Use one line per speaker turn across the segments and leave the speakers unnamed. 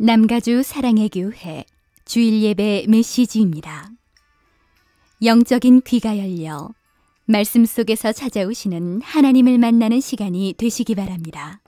남가주 사랑의 교회 주일 예배 메시지입니다. 영적인 귀가 열려 말씀 속에서 찾아오시는 하나님을 만나는 시간이 되시기 바랍니다.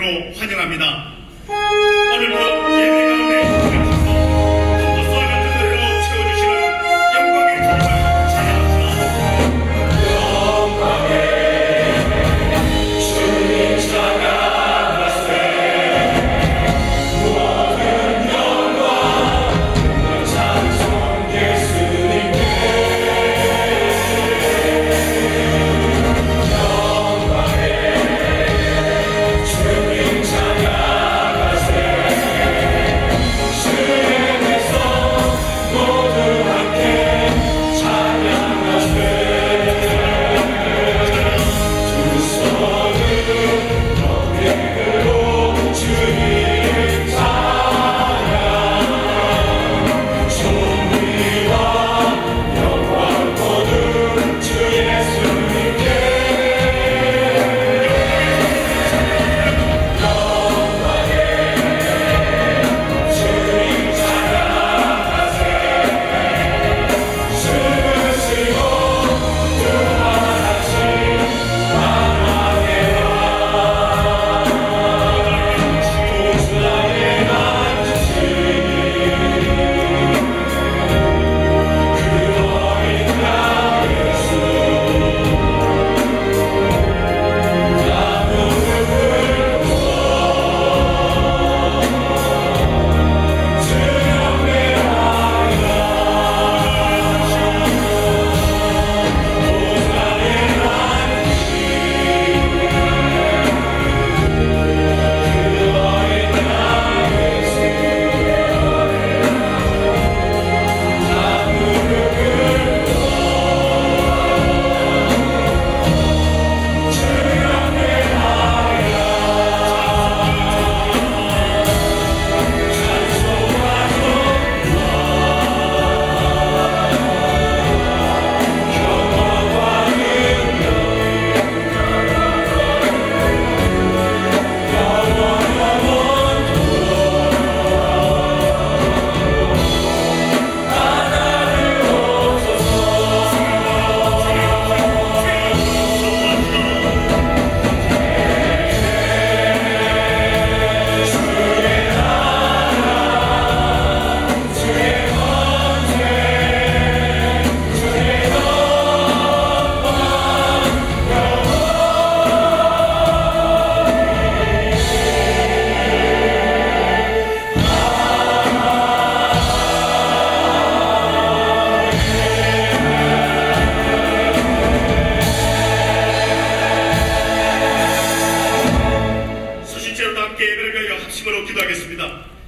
이름으로 환영합니다. 오늘도 예배 가운데 주셔서 감사와 같은 노래로 채워주시는 영광의 주님을 찬양합니다. 영광의 주님 찬양하세. 모든 영광 찬송 예수님께.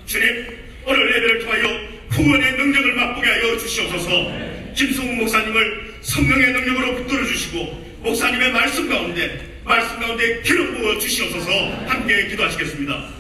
주님, 오늘 예배를 통하여 구원의 능력을 맛보게 하여 주시옵소서. 김성훈 목사님을 성령의 능력으로 붙들어 주시고 목사님의 말씀 가운데 기름 부어 주시옵소서. 함께 기도하시겠습니다.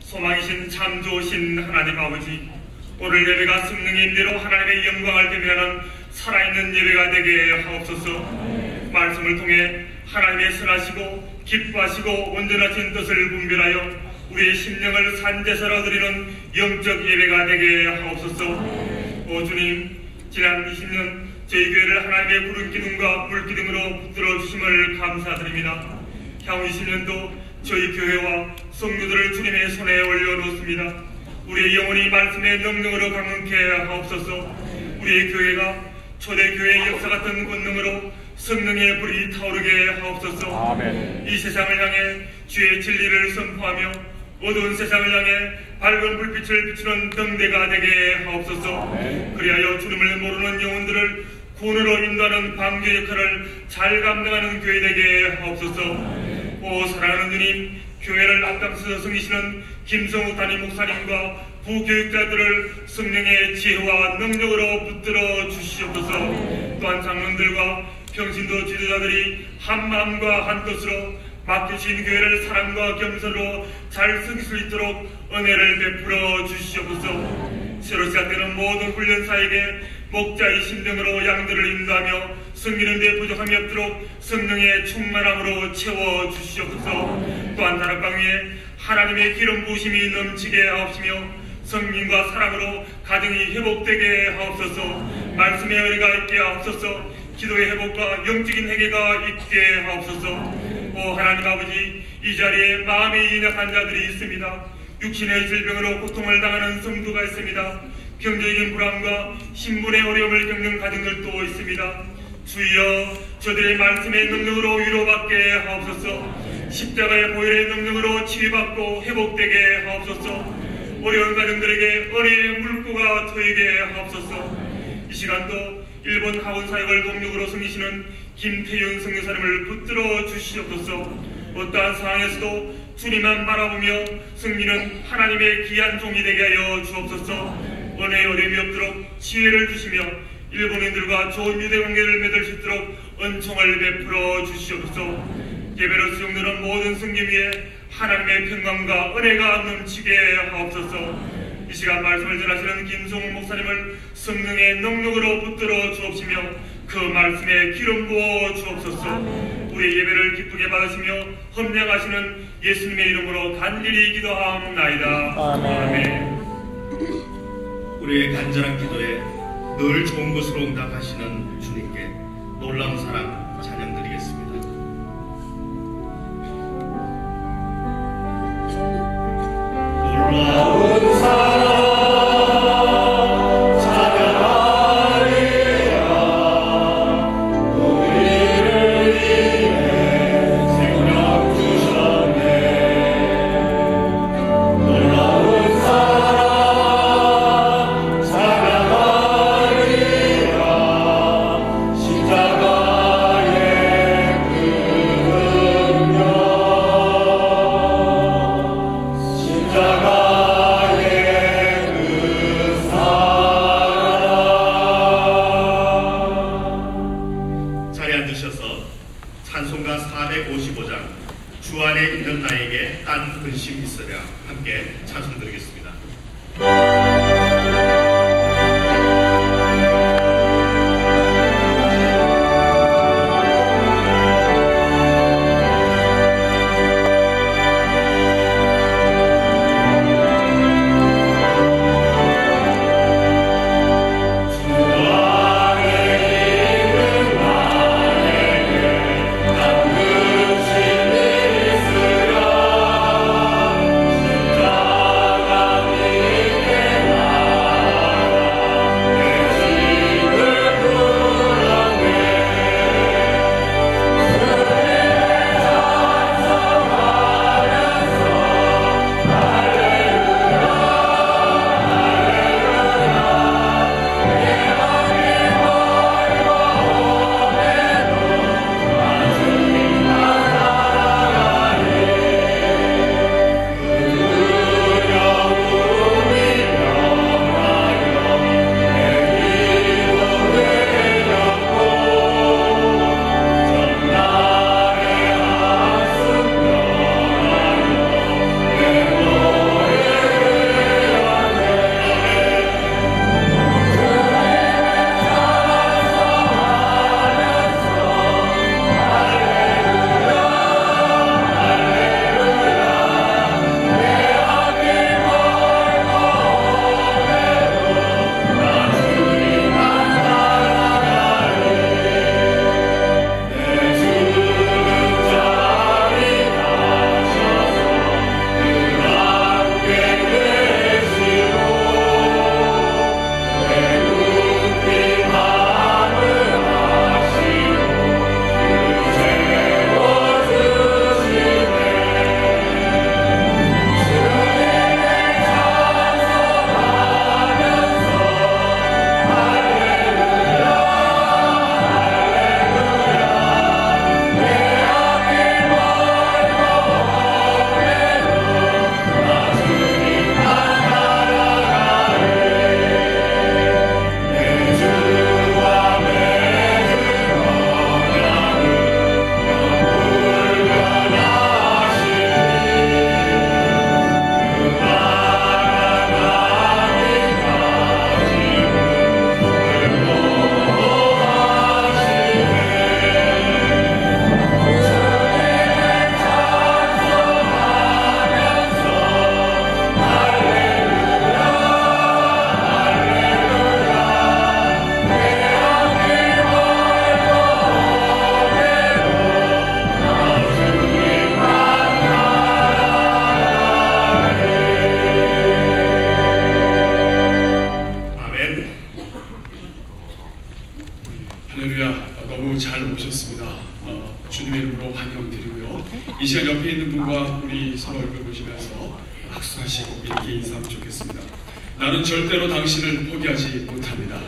소망이신 참 좋으신 하나님 아버지, 오늘 예배가 성령의 임대로 하나님의 영광을 대면하는 살아있는 예배가 되게 하옵소서. 말씀을 통해 하나님의 선하시고 기뻐하시고 온전하신 뜻을 분별하여 우리의 심령을 산제사로 드리는 영적 예배가 되게 하옵소서. 오 주님, 지난 20년 저희 교회를 하나님의 구름 기둥과 불 기둥으로 붙들어 주심을 감사드립니다. 향후 20년도 저희 교회와 성도들을 주님의 손에 올려놓습니다. 우리의 영혼이 말씀의 능력으로 강건케 하옵소서. 우리의 교회가 초대교회의 역사 같은 권능으로 성령의 불이 타오르게 하옵소서. 아멘. 이 세상을 향해 주의 진리를 선포하며 어두운 세상을 향해 밝은 불빛을 비추는 등대가 되게 하옵소서. 아멘. 그리하여 주님을 모르는 영혼들을 구원으로 인도하는 방주 역할을 잘 감당하는 교회 되게 하옵소서. 아멘. 오 사랑하는 주님, 교회를 앞장서서 섬기시는 김성욱 담임 목사님과 부교육자들을 성령의 지혜와 능력으로 붙들어 주시옵소서. 또한 장로들과 평신도 지도자들이 한 마음과 한 뜻으로 맡기신 교회를 사랑과 겸손으로 잘 섬길 수 있도록 은혜를 베풀어 주시옵소서. 새로 시작되는 모든 훈련사에게 목자의 심령으로 양들을 인도하며 섬기는 데 부족함이 없도록 성령의 충만함으로 채워 주시옵소서. 또한 다락방 위에 하나님의 기름 부으심이 넘치게 하옵시며 성령과 사랑으로 가정이 회복되게 하옵소서. 말씀의 은혜가 있게 하옵소서. 기도의 회복과 영적인 회개가 있게 하옵소서. 오 하나님 아버지, 이 자리에 마음이 연약한 자들이 있습니다. 육신의 질병으로 고통을 당하는 성도가 있습니다. 경제적인 불안과 신분의 어려움을 겪는 가정들도 있습니다. 주여, 저들의 말씀의 능력으로 위로받게 하옵소서. 십자가의 보혈의 능력으로 치유받고 회복되게 하옵소서. 어려운 가정들에게 은혜의 물고가 터이게 하옵소서. 이 시간도 일본 하원 사역을 동력으로 섬기시는 김태윤 선교사님을 붙들어 주시옵소서. 어떠한 상황에서도 주님만 바라보며 섬기는 하나님의 귀한 종이 되게 하여 주옵소서. 은혜의 어려움이 없도록 지혜를 주시며 일본인들과 좋은 유대관계를 맺을 수 있도록 은총을 베풀어 주시옵소서. 예배로 수용되는 모든 성김 위에 하나님의 평강과 은혜가 넘치게 하옵소서. 이 시간 말씀을 전하시는 김성훈 목사님을 성령의 능력으로 붙들어 주옵시며 그 말씀에 기름 부어 주옵소서. 우리의 예배를 기쁘게 받으시며 험량하시는 예수님의 이름으로 간절히 기도하옵나이다. 아멘.
우리의 간절한 기도에 늘 좋은 것으로 응답하시는 주님께 놀라운 사랑 찬양드리겠습니다. 놀라운 사랑 찬송가 455장 주 안에 있는 나에게 딴 근심 있으랴 함께 찬송드리겠습니다.
십자가의 할렐루야, 너무 잘 오셨습니다. 주님의 이름으로 환영드리고요. 이 시간 옆에 있는 분과 우리 서로 얼굴 보시면서 악수하시고 이렇게 인사하면 좋겠습니다. 나는 절대로 당신을 포기하지 못합니다.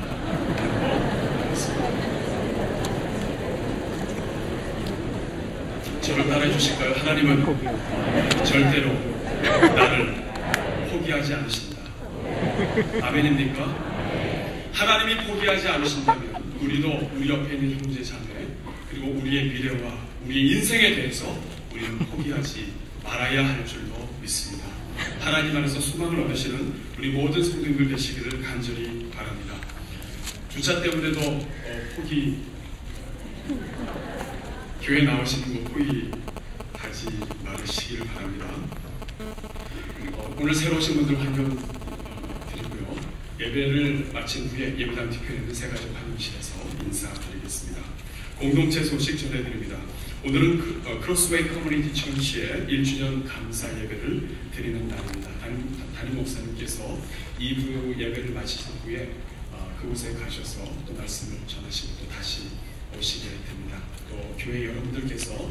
저를 따라해 주실까요? 하나님은 절대로 나를 포기하지 않으신다. 아멘입니까? 하나님이 포기하지 않으신다면 우리도 우리 옆에 있는 형제 자매 그리고 우리의 미래와 우리의 인생에 대해서 우리는 포기하지 말아야 할 줄로 믿습니다. 하나님 안에서 소망을 얻으시는 우리 모든 성도님들 되시기를 간절히 바랍니다. 주차 때문에도 교회 나오시는 거 포기하지 말으시기를 바랍니다. 오늘 새로 오신 분들 환영드리고요. 예배를 마친 후에 예배당 뒤편에 있는 새가족 환영실에서 인사드리겠습니다. 공동체 소식 전해드립니다. 오늘은 크로스웨이 커뮤니티 처치의 1주년 감사 예배를 드리는 날입니다. 담임 목사님께서 2부 예배를 마치신 후에 그곳에 가셔서 또 말씀을 전하시고 또 다시 오시게 됩니다. 또 교회 여러분들께서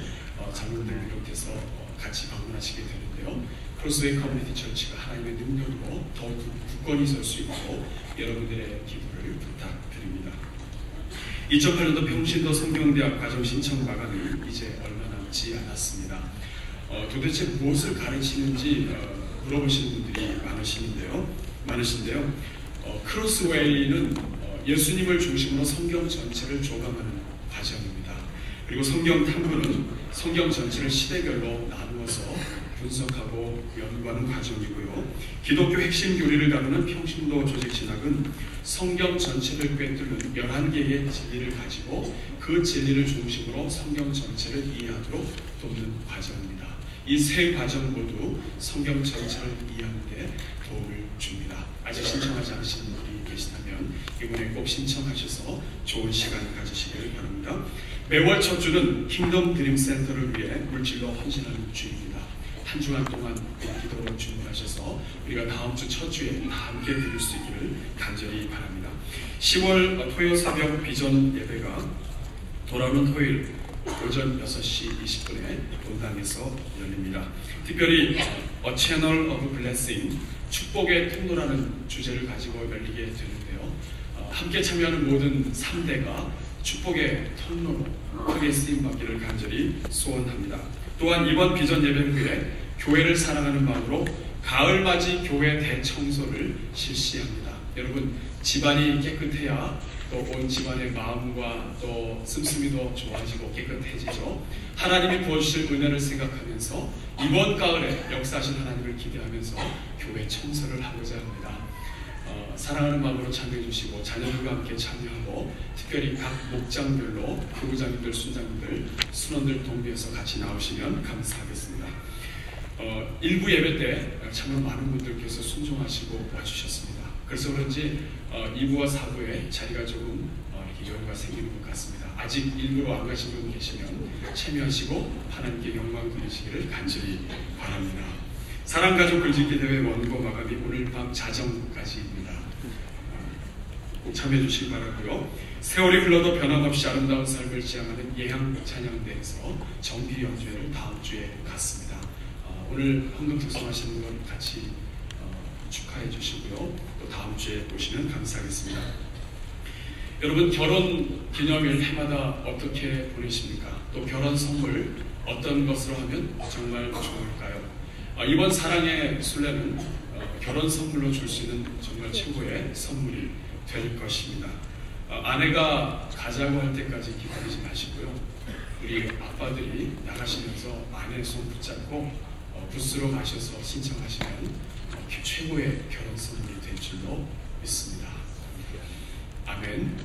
장로들 비롯해서 같이 방문하시게 되는데요. 크로스웨이 커뮤니티 처치가 하나님의 능력으로 더욱 굳건히 설 수 있고 여러분들의 기도를 부탁드립니다. 2008년도 평신도 성경대학 과정 신청 마감이 이제 얼마 남지 않았습니다. 도대체 무엇을 가르치는지 물어보시는 분들이 많으신데요. 크로스웨이는 예수님을 중심으로 성경 전체를 조감하는 과정입니다. 그리고 성경 탐구는 성경 전체를 시대별로 나누어서 분석하고 연구하는 과정이고요. 기독교 핵심 교리를 다루는 평신도 조직 진학은 성경 전체를 꿰뚫는 11개의 진리를 가지고 그 진리를 중심으로 성경 전체를 이해하도록 돕는 과정입니다. 이 세 과정 모두 성경 전체를 이해하는 데 도움을 줍니다. 아직 신청하지 않으신 분들이 계시다면 이번에 꼭 신청하셔서 좋은 시간 가지시기를 바랍니다. 매월 첫 주는 킹덤 드림 센터를 위해 물질로 헌신하는 주입니다. 한 주간 동안 기도로 주문하셔서 우리가 다음 주 첫 주에 다 함께 드릴 수 있기를 간절히 바랍니다. 10월 토요 새벽 비전 예배가 돌아오는 토요일 오전 6시 20분에 본당에서 열립니다. 특별히 A Channel of Blessing, 축복의 통로라는 주제를 가지고 열리게 되는데요. 함께 참여하는 모든 3대가 축복의 통로로 크게 쓰임받기를 간절히 소원합니다. 또한 이번 비전 예배 후에 교회를 사랑하는 마음으로 가을맞이 교회 대청소를 실시합니다. 여러분, 집안이 깨끗해야 또 온 집안의 마음과 또 씀씀이도 좋아지고 깨끗해지죠. 하나님이 부어주실 은혜를 생각하면서 이번 가을에 역사하신 하나님을 기대하면서 교회 청소를 하고자 합니다. 사랑하는 마음으로 참여해 주시고 자녀들과 함께 참여하고 특별히 각 목장별로 교구장님들, 순장님들, 순원들 동비해서 같이 나오시면 감사하겠습니다. 일부 예배 때 참으로 많은 분들께서 순종하시고 와주셨습니다. 그래서 그런지 2부와 4부에 자리가 조금 이렇게 여유가 생기는 것 같습니다. 아직 일부로 안 가신 분 계시면 참여하시고 하나님께 영광 드리시기를 간절히 바랍니다. 사랑가족 글짓기 대회 원고 마감이 오늘 밤 자정까지입니다. 꼭 참여해 주시기 바라고요. 세월이 흘러도 변함없이 아름다운 삶을 지향하는 예향 찬양대에서 정기 연주회를 다음 주에 갖습니다. 오늘 헌금 특성하시는 건 같이 축하해 주시고요. 또 다음 주에 보시면 감사하겠습니다. 여러분, 결혼 기념일 해마다 어떻게 보내십니까? 또 결혼 선물 어떤 것으로 하면 정말 좋을까요? 이번 사랑의 순례는 결혼 선물로 줄 수 있는 정말 최고의 선물이 될 것입니다. 아내가 가자고 할 때까지 기다리지 마시고요. 우리 아빠들이 나가시면서 아내의 손 붙잡고 부스로 가셔서 신청하시면 최고의 결혼 선물이 될 줄로 믿습니다. 아멘.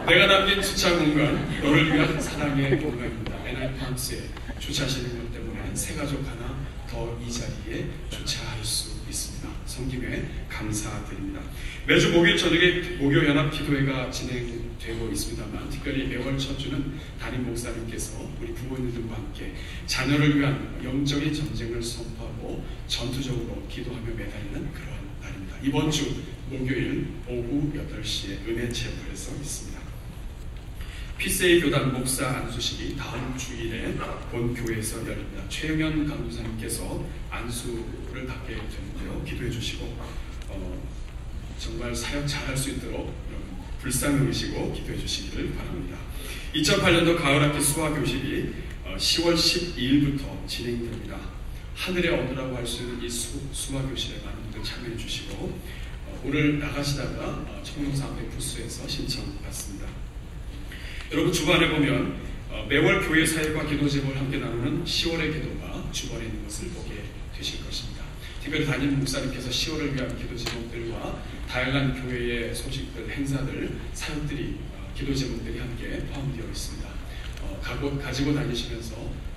내가 남긴 주차 공간, 너를 위한 사랑의 공간입니다. NI팜스에 주차하시는 것 때문에 새 가족 하나 더 이 자리에 주차할 수 있습니다. 섬김에 감사드립니다. 매주 목요일 저녁에 목요연합 기도회가 진행되고 있습니다만 특별히 매월 첫 주는 담임 목사님께서 우리 부모님들과 함께 자녀를 위한 영적인 전쟁을 선포하고 전투적으로 기도하며 매달리는 그런 날입니다. 이번 주 목요일 오후 8시에 은혜 체육관에서 있습니다. 피세이 교단 목사 안수식이 다음 주일에 본 교회에서 열립니다. 최영현 강도사님께서 안수를 받게 되는데요. 기도해 주시고 정말 사역 잘할 수 있도록 불쌍히 여기시고 기도해 주시기를 바랍니다. 2008년도 가을학기 수화교실이 10월 12일부터 진행됩니다. 하늘의 언어라고 할 수 있는 이 수화교실에 많은 분들 참여해 주시고 오늘 나가시다가 청룡사 앞에 부스에서 신청받습니다. 여러분 주간에 보면 매월 교회 사역과 기도 제목을 함께 나누는 10월의 기도가 주변에 있는 것을 보게 되실 것입니다. 특별히 담임 목사님께서 10월을 위한 기도 제목들과 다양한 교회의 소식들, 행사들, 사역들이 기도 제목들이 함께 포함되어 있습니다. 가지고 다니시면서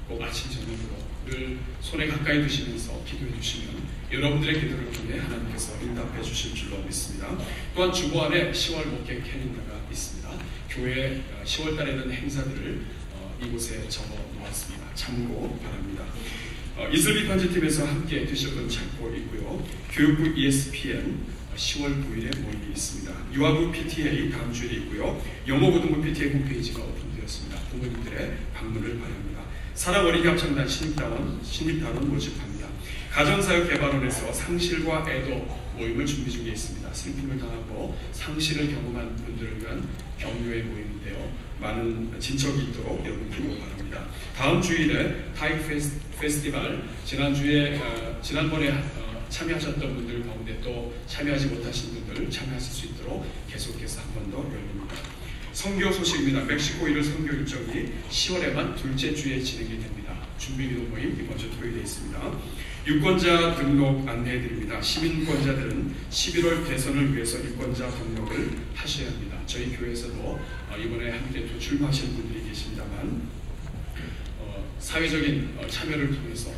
꼭 아침 저녁으로 늘 손에 가까이 두시면서 기도해 주시면 여러분들의 기도를 통해 하나님께서 응답해 주실 줄로 믿습니다. 또한 주보 안에 10월 목회 캘린더가 있습니다. 교회 10월 달에 있는 행사들을 이곳에 적어 놓았습니다. 참고 바랍니다. 이슬비 편집팀에서 함께 되셨던 참고 있고요. 교육부 ESPN 10월 9일에 모임이 있습니다. 유아부 PTA 다음 주에 있고요. 영어고등부 PTA 홈페이지가 오픈되었습니다. 부모님들의 방문을 바랍니다. 사랑 어린이 합창단 신입단원 모집합니다. 가정사역개발원에서 상실과 애도 모임을 준비 중에 있습니다. 슬픔을 당하고 상실을 경험한 분들을 위한 격려의 모임인데요. 많은 진척이 있도록 여러분 기도 바랍니다. 다음 주일에 타이 페스티벌 지난번에 참여하셨던 분들 가운데 또 참여하지 못하신 분들 참여하실 수 있도록 계속해서 한 번 더 열립니다. 선교 소식입니다. 멕시코 1일 선교 일정이 10월에만 둘째 주에 진행이 됩니다. 준비기도 모임 이번 주 토요일에 있습니다. 유권자 등록 안내해드립니다. 시민권자들은 11월 대선을 위해서 유권자 등록을 하셔야 합니다. 저희 교회에서도 이번에 함께 또 출마하시는 분들이 계십니다만 사회적인 참여를 통해서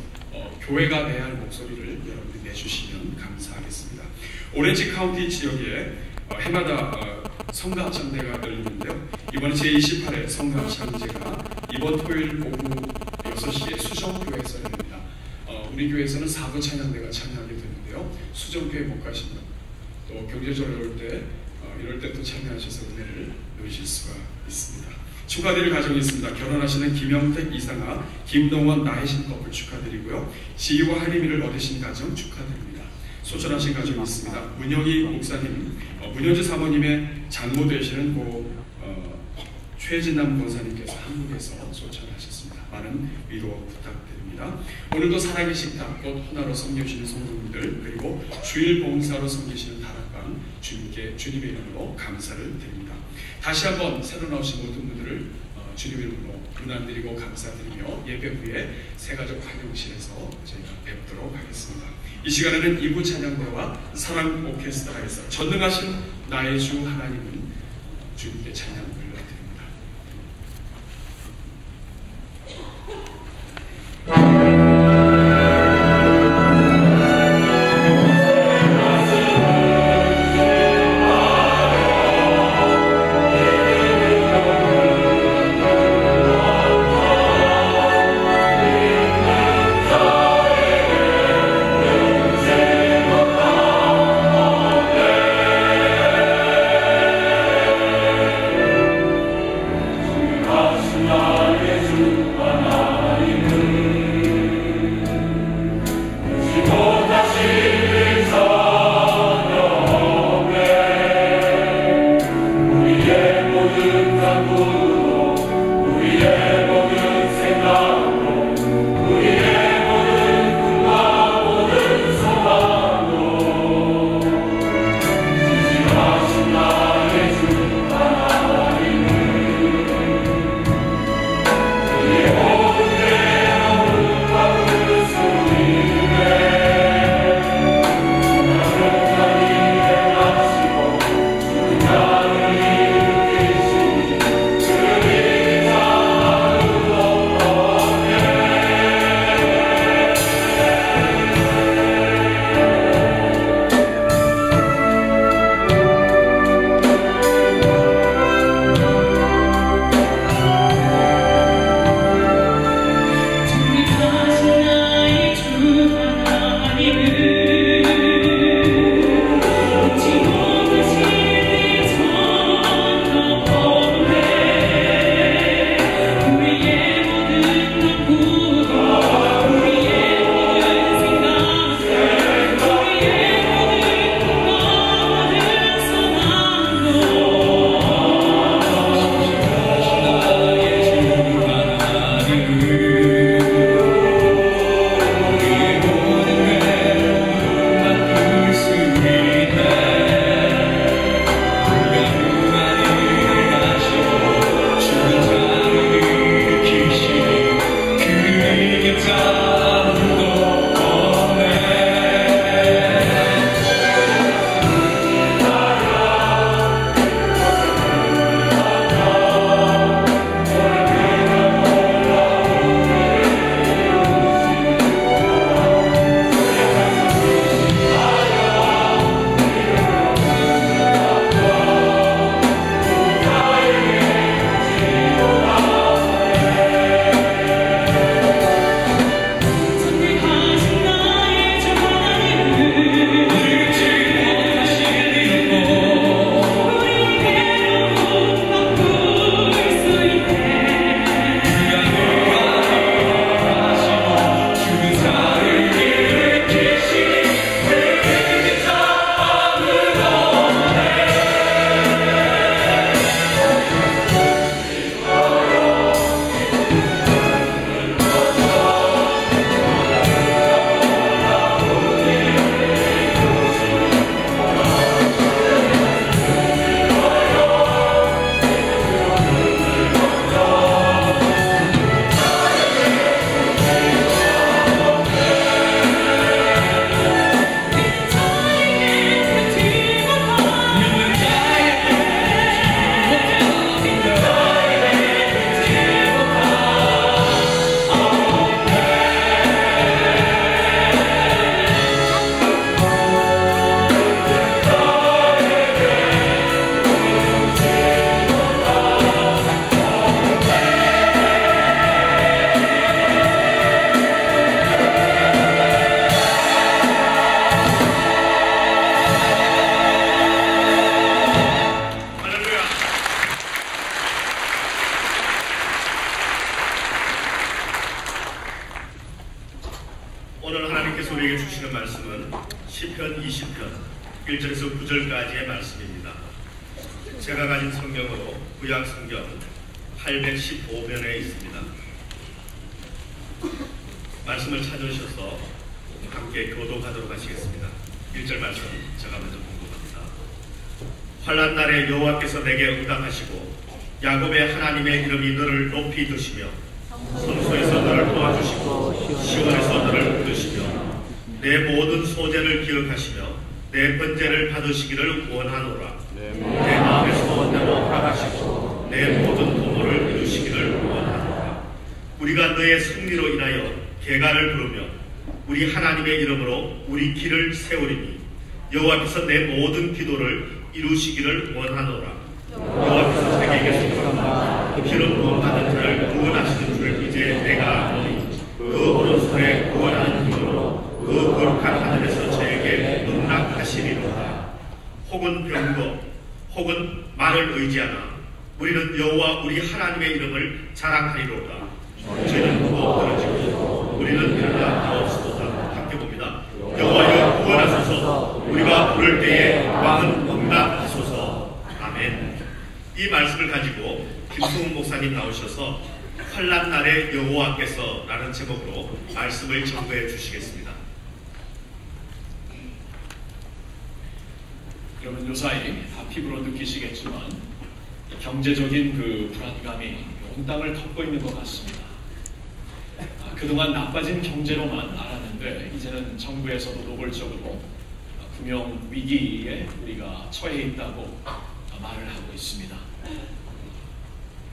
교회가 내야 할 목소리를 여러분들이 내주시면 감사하겠습니다. 오렌지 카운티 지역에 해마다 성가합창대가 열리는데요. 이번에 제28회 성가합창제가 이번 토요일 오후 6시에 수정교회에서 열립니다. 우리 교회에서는 4부 찬양대가 참여하게 되는데요. 수정교회 못 가시면 또 경제적으로 이럴 때 또 참여하셔서 은혜를 누리실 수가 있습니다. 축하드릴 가정이 있습니다. 결혼하시는 김영택, 이상아, 김동원, 나혜신 커플 축하드리고요. 지희와 하림이를 얻으신 가정 축하드립니다. 소천하신 가정이 있습니다. 문영희 목사님, 문현주 사모님의 장모 되시는 최진남 권사님께서 한국에서 소천하셨습니다. 많은 위로 부탁드립니다. 오늘도 사랑의 식탁, 곧 하나로 섬기시는 성도님들, 그리고 주일 봉사로 섬기시는 다락방 주님의 이름으로 감사를 드립니다. 다시 한번 새로 나오신 모든 분들을 주님의 이름으로 문안드리고 감사드리며 예배 후에 새가족 환영실에서 저희가 뵙도록 하겠습니다. 이 시간에는 2부 찬양대와 사랑 오케스트라에서 전능하신 나의 주 하나님은 주님께 찬양 올려드립니다.
말씀은 시편 20편 1절에서 9절까지의 말씀입니다. 제가 가진 성경으로 구약 성경 815면에 있습니다. 말씀을 찾으셔서 함께 교독하도록 하시겠습니다. 1절 말씀 제가 먼저 공독합니다. 환난 날에 여호와께서 내게 응답하시고 야곱의 하나님의 이름이 너를 높이 드시며 성소에서 너를 도와주시고 시온에서 너를 부르시며 내 모든 소재를 기억하시며 내 번제를 받으시기를 원하노라. 내 마음의 소원대로 하시고 내 모든 도모를 이루시기를 원하노라. 우리가 너의 승리로 인하여 개가를 부르며 우리 하나님의 이름으로 우리 길을 세우리니 여호와께서 내 모든 기도를 이루시기를 원하노라. 여호와께서 자기에게 속삭임과 기름 부음 받은 자를 구원하시는 줄 이제 내가 아노니 그 오른손에 구원하는 힘으로 그 거룩한 하늘에서 저에게 응답하시리로다. 혹은 병거 혹은 말을 의지하나 우리는 여호와 우리 하나님의 이름을 자랑하리로다. 저희는 누구 떨어지고 우리는 일어나 없으도다. 함께 봅니다. 여호와여 구원하소서. 우리가 부를 때에 왕은 응답하소서. 아멘. 이 말씀을 가지고 김승훈 목사님 나오셔서 환난 날에 여호와께서 라는 제목으로 말씀을 전거해 주시겠습니다.
여러분 요사이 다 피부로 느끼시겠지만 경제적인 그 불안감이 온 땅을 덮고 있는 것 같습니다. 그동안 나빠진 경제로만 알았는데 이제는 정부에서도 노골적으로 금융 위기에 우리가 처해 있다고 말을 하고 있습니다.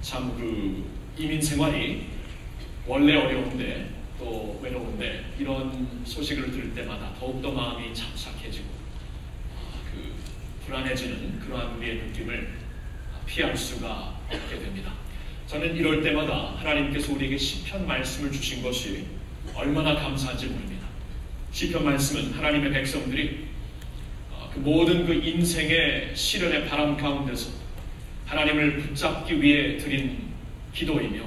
참 그 이민 생활이 원래 어려운데 또 외로운데 이런 소식을 들을 때마다 더욱더 마음이 착착해지고 불안해지는 그러한 우리의 느낌을 피할 수가 없게 됩니다. 저는 이럴 때마다 하나님께서 우리에게 시편 말씀을 주신 것이 얼마나 감사한지 모릅니다. 시편 말씀은 하나님의 백성들이 그 모든 그 인생의 시련의 바람 가운데서 하나님을 붙잡기 위해 드린 기도이며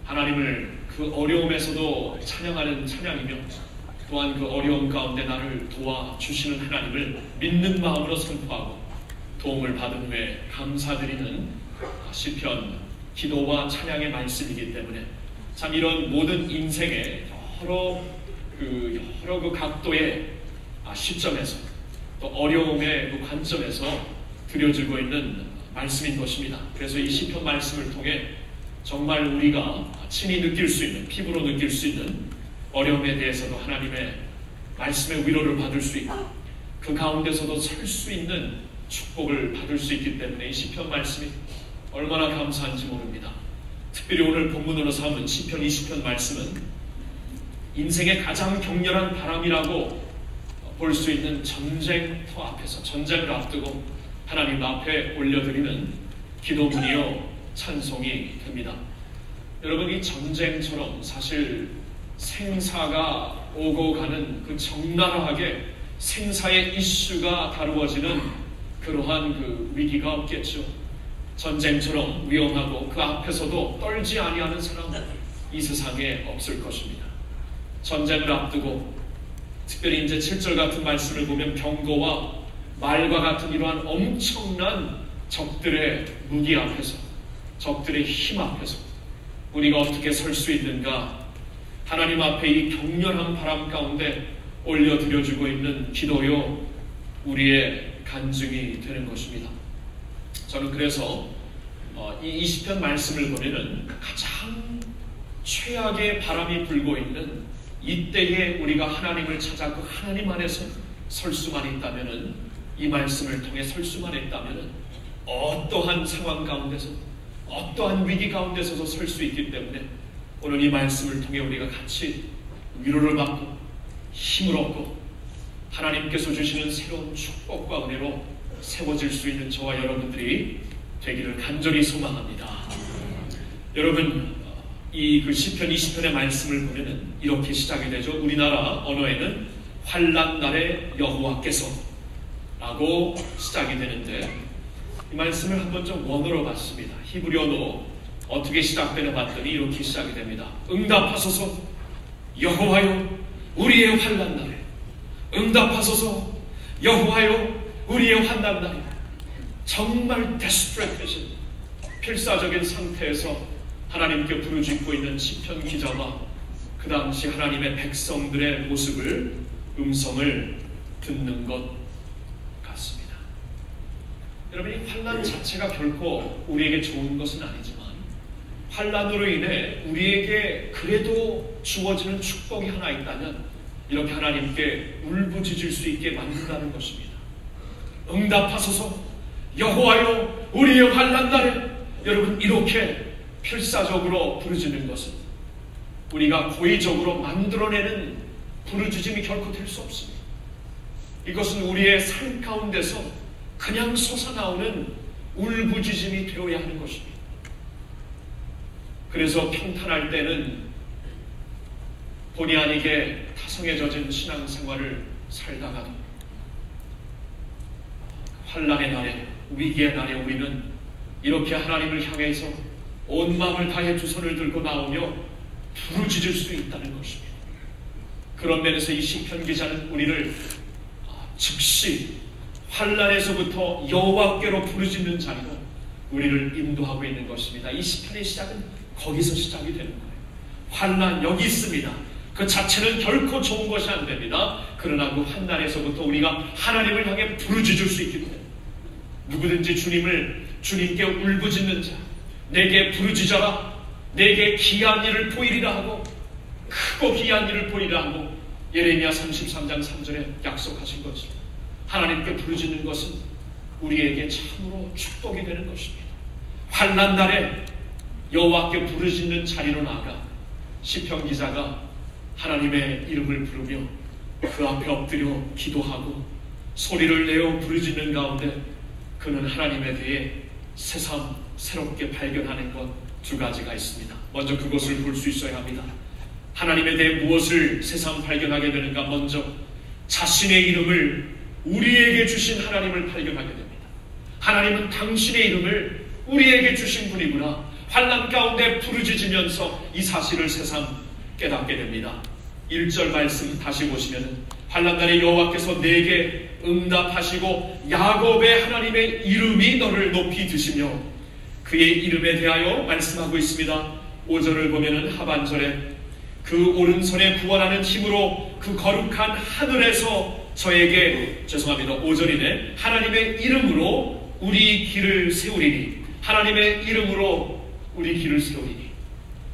하나님을 그 어려움에서도 찬양하는 찬양이며 또한 그 어려움 가운데 나를 도와주시는 하나님을 믿는 마음으로 선포하고 도움을 받은 후에 감사드리는 시편 기도와 찬양의 말씀이기 때문에 참 이런 모든 인생의 여러 그 각도의 시점에서 또 어려움의 그 관점에서 드려지고 있는 말씀인 것입니다. 그래서 이 시편 말씀을 통해 정말 우리가 친히 느낄 수 있는, 피부로 느낄 수 있는 어려움에 대해서도 하나님의 말씀의 위로를 받을 수 있고 그 가운데서도 설 수 있는 축복을 받을 수 있기 때문에 이 시편 말씀이 얼마나 감사한지 모릅니다. 특별히 오늘 본문으로 삼은 시편 20편 말씀은 인생의 가장 격렬한 바람이라고 볼 수 있는 전쟁터 앞에서 전쟁을 앞두고 하나님 앞에 올려드리는 기도문이요 찬송이 됩니다. 여러분 이 전쟁처럼 사실 생사가 오고 가는 그 적나라하게 생사의 이슈가 다루어지는 그러한 그 위기가 없겠죠. 전쟁처럼 위험하고 그 앞에서도 떨지 아니하는 사람은 이 세상에 없을 것입니다. 전쟁을 앞두고 특별히 이제 7절 같은 말씀을 보면 병거와 말과 같은 이러한 엄청난 적들의 무기 앞에서 적들의 힘 앞에서 우리가 어떻게 설 수 있는가 하나님 앞에 이 격렬한 바람 가운데 올려드려주고 있는 기도요 우리의 간증이 되는 것입니다. 저는 그래서 이 20편 말씀을 보면은 가장 최악의 바람이 불고 있는 이때에 우리가 하나님을 찾아 그 하나님 안에서 설 수만 있다면은 이 말씀을 통해 설 수만 있다면은 어떠한 상황 가운데서 어떠한 위기 가운데서도 설 수 있기 때문에 오늘 이 말씀을 통해 우리가 같이 위로를 받고 힘을 얻고 하나님께서 주시는 새로운 축복과 은혜로 세워질 수 있는 저와 여러분들이 되기를 간절히 소망합니다. 여러분 이 그 시편 20편의 말씀을 보면은 이렇게 시작이 되죠. 우리나라 언어에는 환난 날에 여호와께서 라고 시작이 되는데 이 말씀을 한번 좀 원어로 봤습니다. 히브리어로 어떻게 시작되나 봤더니 이렇게 시작이 됩니다. 응답하소서 여호와여 우리의 환난 날에 응답하소서. 여호와여, 우리의 환난 날에. 정말 데스프레이션, 필사적인 상태에서 하나님께 부르짖고 있는 시편 기자가 그 당시 하나님의 백성들의 모습을, 음성을 듣는 것 같습니다. 여러분, 이 환난 자체가 결코 우리에게 좋은 것은 아니지만 환난으로 인해 우리에게 그래도 주어지는 축복이 하나 있다면 이렇게 하나님께 울부짖을 수 있게 만든다는 것입니다. 응답하소서. 여호와여, 우리의 환난 날에. 여러분, 이렇게 필사적으로 부르짖는 것은 우리가 고의적으로 만들어내는 부르짖음이 결코 될 수 없습니다. 이것은 우리의 삶 가운데서 그냥 솟아나오는 울부짖음이 되어야 하는 것입니다. 그래서 평탄할 때는 본의 아니게 타성에 젖은 신앙생활을 살다가도 환난의 날에, 위기의 날에 우리는 이렇게 하나님을 향해서 온 마음을 다해 두 손을 들고 나오며 부르짖을 수 있다는 것입니다. 그런 면에서 이 시편 기자는 우리를 즉시 환난에서부터 여호와께로 부르짖는 자리로 우리를 인도하고 있는 것입니다. 이 시편의 시작은 거기서 시작이 되는 거예요. 환난 여기 있습니다. 그 자체는 결코 좋은 것이 안 됩니다. 그러나 그 환난에서부터 우리가 하나님을 향해 부르짖을 수 있기 때문에 누구든지 주님께 울부짖는 자, 내게 부르짖어라, 내게 기이한 일을 보이리라 하고, 크고 기이한 일을 보이리라 하고 예레미야 33장 3절에 약속하신 것입니다. 하나님께 부르짖는 것은 우리에게 참으로 축복이 되는 것입니다. 환난 날에 여호와께 부르짖는 자리로 나아가 시편 기자가 하나님의 이름을 부르며 그 앞에 엎드려 기도하고 소리를 내어 부르짖는 가운데 그는 하나님에 대해 새삼 새롭게 발견하는 것 두 가지가 있습니다. 먼저 그것을 볼 수 있어야 합니다. 하나님에 대해 무엇을 새삼 발견하게 되는가? 먼저 자신의 이름을, 우리에게 주신 하나님을 발견하게 됩니다. 하나님은 당신의 이름을 우리에게 주신 분이구나. 환난 가운데 부르짖으면서 이 사실을 새삼 깨닫게 됩니다. 1절 말씀 다시 보시면 환난날에 여호와께서 내게 응답하시고 야곱의 하나님의 이름이 너를 높이 드시며 그의 이름에 대하여 말씀하고 있습니다. 5절을 보면 하반절에 그 오른손에 구원하는 힘으로 그 거룩한 하늘에서 저에게, 5절이네, 하나님의 이름으로 우리 길을 세우리니, 하나님의 이름으로 우리 길을 세우리니.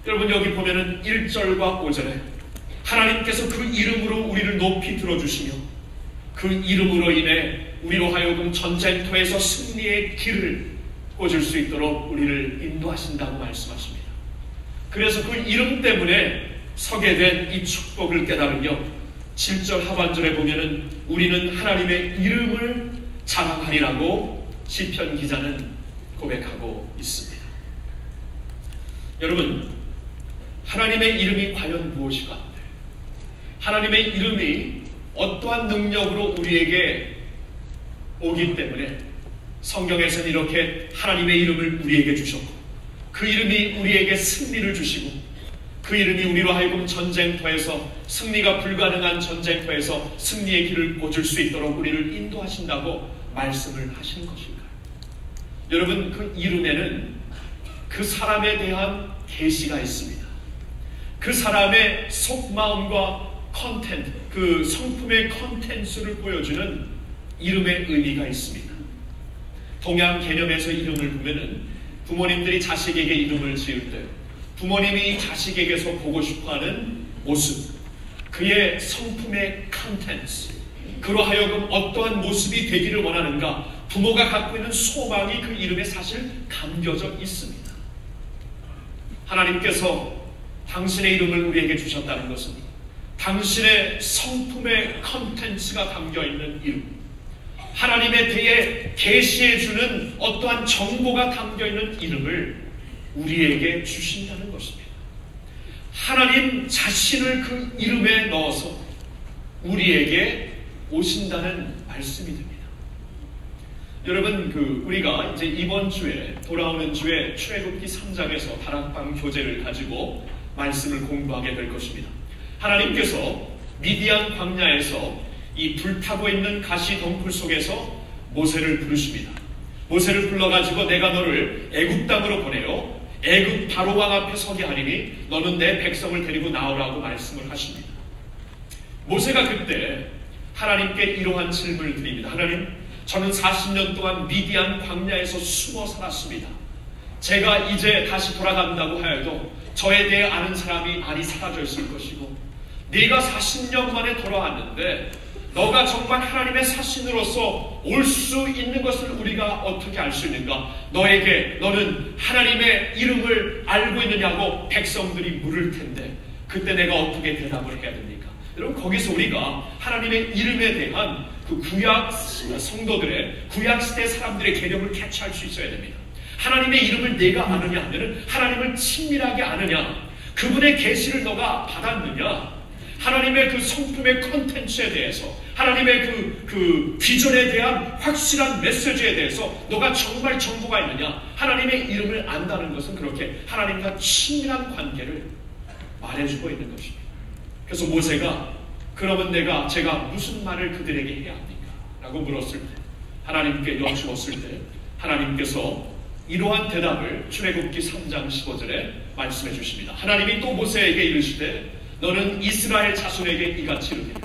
여러분, 여기 보면은 1절과 5절에 하나님께서 그 이름으로 우리를 높이 들어주시며 그 이름으로 인해 우리로 하여금 전쟁터에서 승리의 길을 꽂을 수 있도록 우리를 인도하신다고 말씀하십니다. 그래서 그 이름 때문에 서게 된 이 축복을 깨달으며 7절 하반절에 보면은 우리는 하나님의 이름을 자랑하리라고 시편 기자는 고백하고 있습니다. 여러분, 하나님의 이름이 과연 무엇이가? 하나님의 이름이 어떠한 능력으로 우리에게 오기 때문에 성경에서는 이렇게 하나님의 이름을 우리에게 주셨고 그 이름이 우리에게 승리를 주시고 그 이름이 우리로 하여금 전쟁터에서, 승리가 불가능한 전쟁터에서 승리의 길을 꽂을 수 있도록 우리를 인도하신다고 말씀을 하시는 것인가요? 여러분, 그 이름에는 그 사람에 대한 계시가 있습니다. 그 사람의 속마음과 컨텐트, 그 성품의 컨텐츠를 보여주는 이름의 의미가 있습니다. 동양 개념에서 이름을 보면은 부모님들이 자식에게 이름을 지을 때 부모님이 자식에게서 보고 싶어하는 모습, 그의 성품의 컨텐츠, 그로 하여금 어떠한 모습이 되기를 원하는가, 부모가 갖고 있는 소망이 그 이름에 사실 담겨져 있습니다. 하나님께서 당신의 이름을 우리에게 주셨다는 것은 당신의 성품의 컨텐츠가 담겨있는 이름, 하나님에 대해 계시해주는 어떠한 정보가 담겨있는 이름을 우리에게 주신다는 것입니다. 하나님 자신을 그 이름에 넣어서 우리에게 오신다는 말씀이 됩니다. 여러분, 우리가 이제 이번 주에, 돌아오는 주에 출애굽기 3장에서 다락방 교재를 가지고 말씀을 공부하게 될 것입니다. 하나님께서 미디안 광야에서 이 불타고 있는 가시 덩굴 속에서 모세를 부르십니다. 모세를 불러가지고 내가 너를 애굽 땅으로 보내요. 애굽 바로왕 앞에 서게 하리니 너는 내 백성을 데리고 나오라고 말씀을 하십니다. 모세가 그때 하나님께 이러한 질문을 드립니다. 하나님, 저는 40년 동안 미디안 광야에서 숨어 살았습니다. 제가 이제 다시 돌아간다고 하여도 저에 대해 아는 사람이 많이 사라져 있을 것이고, 네가 40년 만에 돌아왔는데 너가 정말 하나님의 사신으로서 올 수 있는 것을 우리가 어떻게 알 수 있는가? 너는 하나님의 이름을 알고 있느냐고 백성들이 물을 텐데 그때 내가 어떻게 대답을 해야 됩니까? 여러분, 거기서 우리가 하나님의 이름에 대한 그 구약 성도들의, 구약 시대 사람들의 개념을 캐치할 수 있어야 됩니다. 하나님의 이름을 내가 아느냐 하면은 하나님을 친밀하게 아느냐, 그분의 계시를 너가 받았느냐, 하나님의 그 성품의 컨텐츠에 대해서, 하나님의 그 비전에 대한 확실한 메시지에 대해서 너가 정말 정보가 있느냐, 하나님의 이름을 안다는 것은 그렇게 하나님과 친밀한 관계를 말해주고 있는 것입니다. 그래서 모세가 그러면 제가 무슨 말을 그들에게 해야 합니까? 라고 물었을 때, 하나님께 여쭈었을 때 하나님께서 이러한 대답을 출애굽기 3장 15절에 말씀해 주십니다. 하나님이 또 모세에게 이르시되 너는 이스라엘 자손에게 이같이 이르기를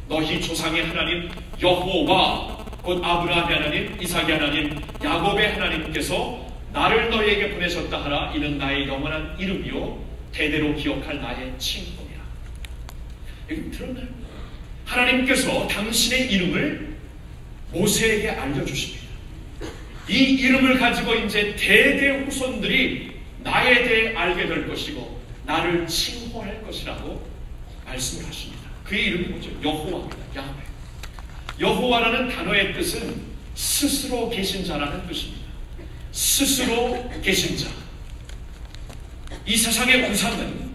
너희 조상의 하나님 여호와 곧 아브라함의 하나님, 이삭의 하나님, 야곱의 하나님께서 나를 너희에게 보내셨다 하라. 이는 나의 영원한 이름이요 대대로 기억할 나의 칭송이라. 여기 들었나요? 하나님께서 당신의 이름을 모세에게 알려주십니다. 이 이름을 가지고 이제 대대 후손들이 나에 대해 알게 될 것이고 나를 칭호할 것이라고 말씀을 하십니다. 그의 이름이 뭐죠? 여호와입니다. 야훼. 여호와라는 단어의 뜻은 스스로 계신 자라는 뜻입니다. 스스로 계신 자. 이 세상의 우상은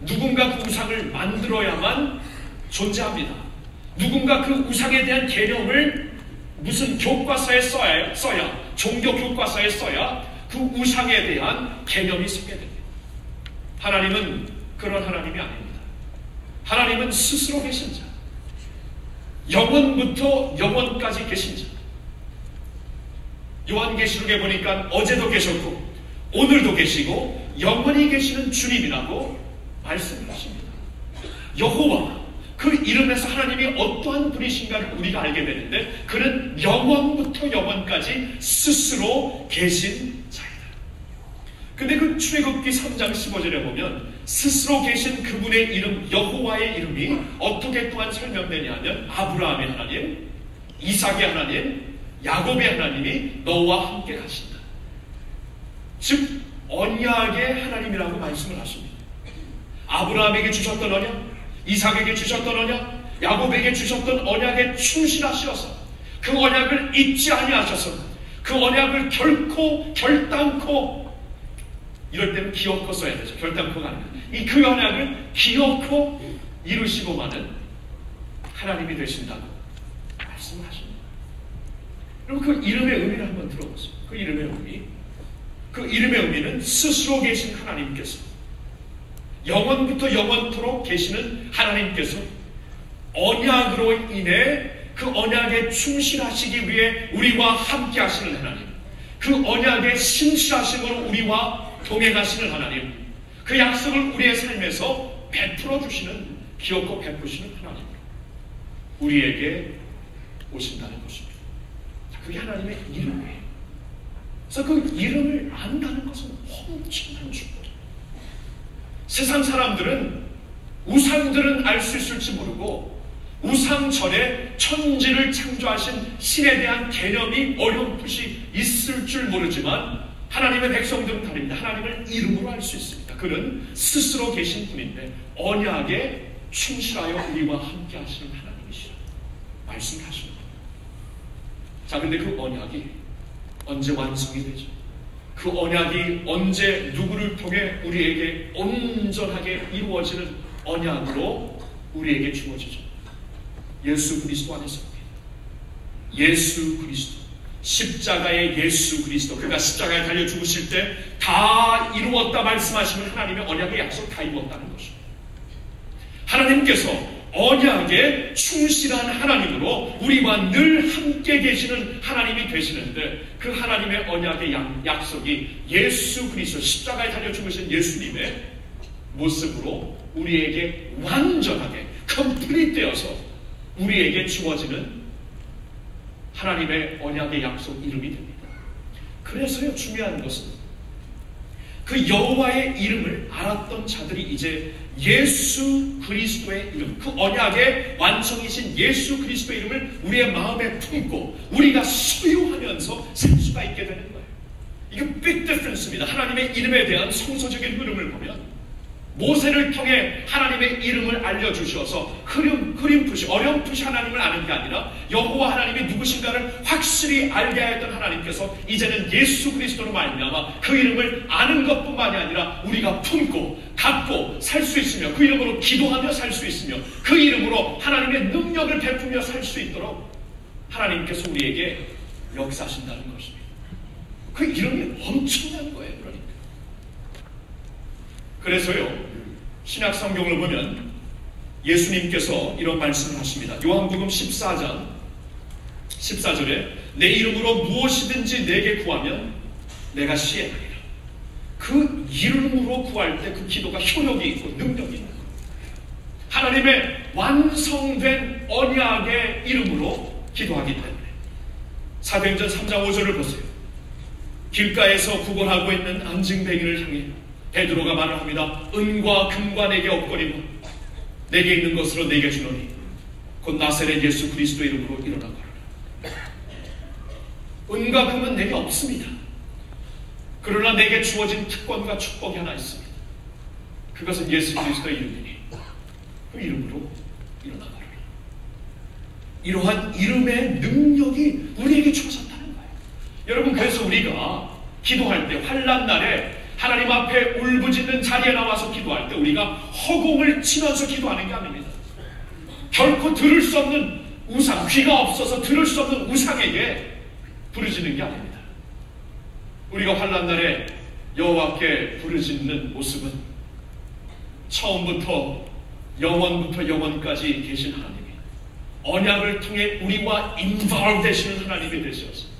누군가 그 우상을 만들어야만 존재합니다. 누군가 그 우상에 대한 개념을 무슨 교과서에 써야 종교 교과서에 써야 그 우상에 대한 개념이 서게 됩니다. 하나님은 그런 하나님이 아닙니다. 하나님은 스스로 계신 자, 영원부터 영원까지 계신 자. 요한계시록에 보니까 어제도 계셨고 오늘도 계시고 영원히 계시는 주님이라고 말씀을 하십니다. 여호와, 그 이름에서 하나님이 어떠한 분이신가를 우리가 알게 되는데 그는 영원부터 영원까지 스스로 계신 자이다. 근데 그 출애굽기 3장 15절에 보면 스스로 계신 그분의 이름, 여호와의 이름이 어떻게 또한 설명되냐 하면 아브라함의 하나님, 이삭의 하나님, 야곱의 하나님이 너와 함께 가신다. 즉 언약의 하나님이라고 말씀을 하십니다. 아브라함에게 주셨던 언약, 이삭에게 주셨던 언약, 야곱에게 주셨던 언약에 충실하시어서 그 언약을 잊지 아니하셔서 그 언약을 결단코 이럴 때는 기어코 써야 되죠. 결단코가 아니라 그 언약을 기어코 이루시고만은 하나님이 되신다고 말씀을 하십니다. 그럼 그 이름의 의미를 한번 들어보세요. 그 이름의 의미는 스스로 계신 하나님께서, 영원부터 영원토록 계시는 하나님께서 언약으로 인해 그 언약에 충실하시기 위해 우리와 함께 하시는 하나님, 그 언약에 신실하심으로 우리와 동행하시는 하나님, 그 약속을 우리의 삶에서 베풀어 주시는, 기어코 베푸시는 하나님, 우리에게 오신다는 것입니다. 그게 하나님의 이름이에요. 그래서 그 이름을 안다는 것은 엄청난 축복입니다. 세상 사람들은 우상들은 알 수 있을지 모르고 우상 전에 천지를 창조하신 신에 대한 개념이 어렴풋이 있을 줄 모르지만 하나님의 백성들은 다릅니다. 하나님을 이름으로 알 수 있습니다. 그는 스스로 계신 분인데 언약에 충실하여 우리와 함께 하시는 하나님이시라 말씀하십니다. 자, 근데 그 언약이 언제 완성이 되죠? 그 언약이 언제 누구를 통해 우리에게 온전하게 이루어지는 언약으로 우리에게 주어지죠? 예수 그리스도 안에서입니다. 예수 그리스도, 십자가의 예수 그리스도, 그가 십자가에 달려 죽으실 때 다 이루었다 말씀하시는 하나님의 언약의 약속 다 이루었다는 것입니다. 하나님께서 언약에 충실한 하나님으로 우리와 늘 함께 계시는 하나님이 되시는데, 그 하나님의 언약의 약속이 예수 그리스도 십자가에 달려 죽으신 예수님의 모습으로 우리에게 완전하게 컴플릿 되어서 우리에게 주어지는 하나님의 언약의 약속 이름이 됩니다. 그래서요, 중요한 것은 그 여호와의 이름을 알았던 자들이 이제 예수 그리스도의 이름, 그 언약의 완성이신 예수 그리스도의 이름을 우리의 마음에 품고 우리가 소유하면서 살 수가 있게 되는 거예요. 이거 빅 디퍼런스입니다. 하나님의 이름에 대한 성서적인 흐름을 보면 모세를 통해 하나님의 이름을 알려주셔서 흐림풋이 어렴풋이 하나님을 아는 게 아니라 여호와 하나님이 누구신가를 확실히 알게 하였던 하나님께서 이제는 예수 그리스도로 말미암아 그 이름을 아는 것뿐만이 아니라 우리가 품고 갖고 살 수 있으며, 그 이름으로 기도하며 살 수 있으며, 그 이름으로 하나님의 능력을 베푸며 살 수 있도록 하나님께서 우리에게 역사하신다는 것입니다. 그 이름이 엄청난 거예요. 그래서요, 신약 성경을 보면 예수님께서 이런 말씀을 하십니다. 요한복음 14장 14절에 내 이름으로 무엇이든지 내게 구하면 내가 시행하리라. 그 이름으로 구할 때 그 기도가 효력이 있고 능력이 있는 거예요. 하나님의 완성된 언약의 이름으로 기도하기 때문에. 사도행전 3장 5절을 보세요. 길가에서 구걸하고 있는 앙증뱅이를 향해 베드로가 말을 합니다. 은과 금과 내게 없거니와 내게 있는 것으로 내게 주노니 곧 나사렛 예수 그리스도 이름으로 일어나 거라. 은과 금은 내게 없습니다. 그러나 내게 주어진 특권과 축복이 하나 있습니다. 그것은 예수 그리스도의 이름이니 그 이름으로 일어나 거라. 이러한 이름의 능력이 우리에게 주어졌다는 거예요. 여러분, 그래서 우리가 기도할 때 환난 날에 하나님 앞에 울부짖는 자리에 나와서 기도할 때 우리가 허공을 치면서 기도하는 게 아닙니다. 결코 들을 수 없는 우상, 귀가 없어서 들을 수 없는 우상에게 부르짖는 게 아닙니다. 우리가 환난 날에 여호와께 부르짖는 모습은 처음부터 영원부터 영원까지 계신 하나님이 언약을 통해 우리와 인volve 되시는 하나님이 되셔서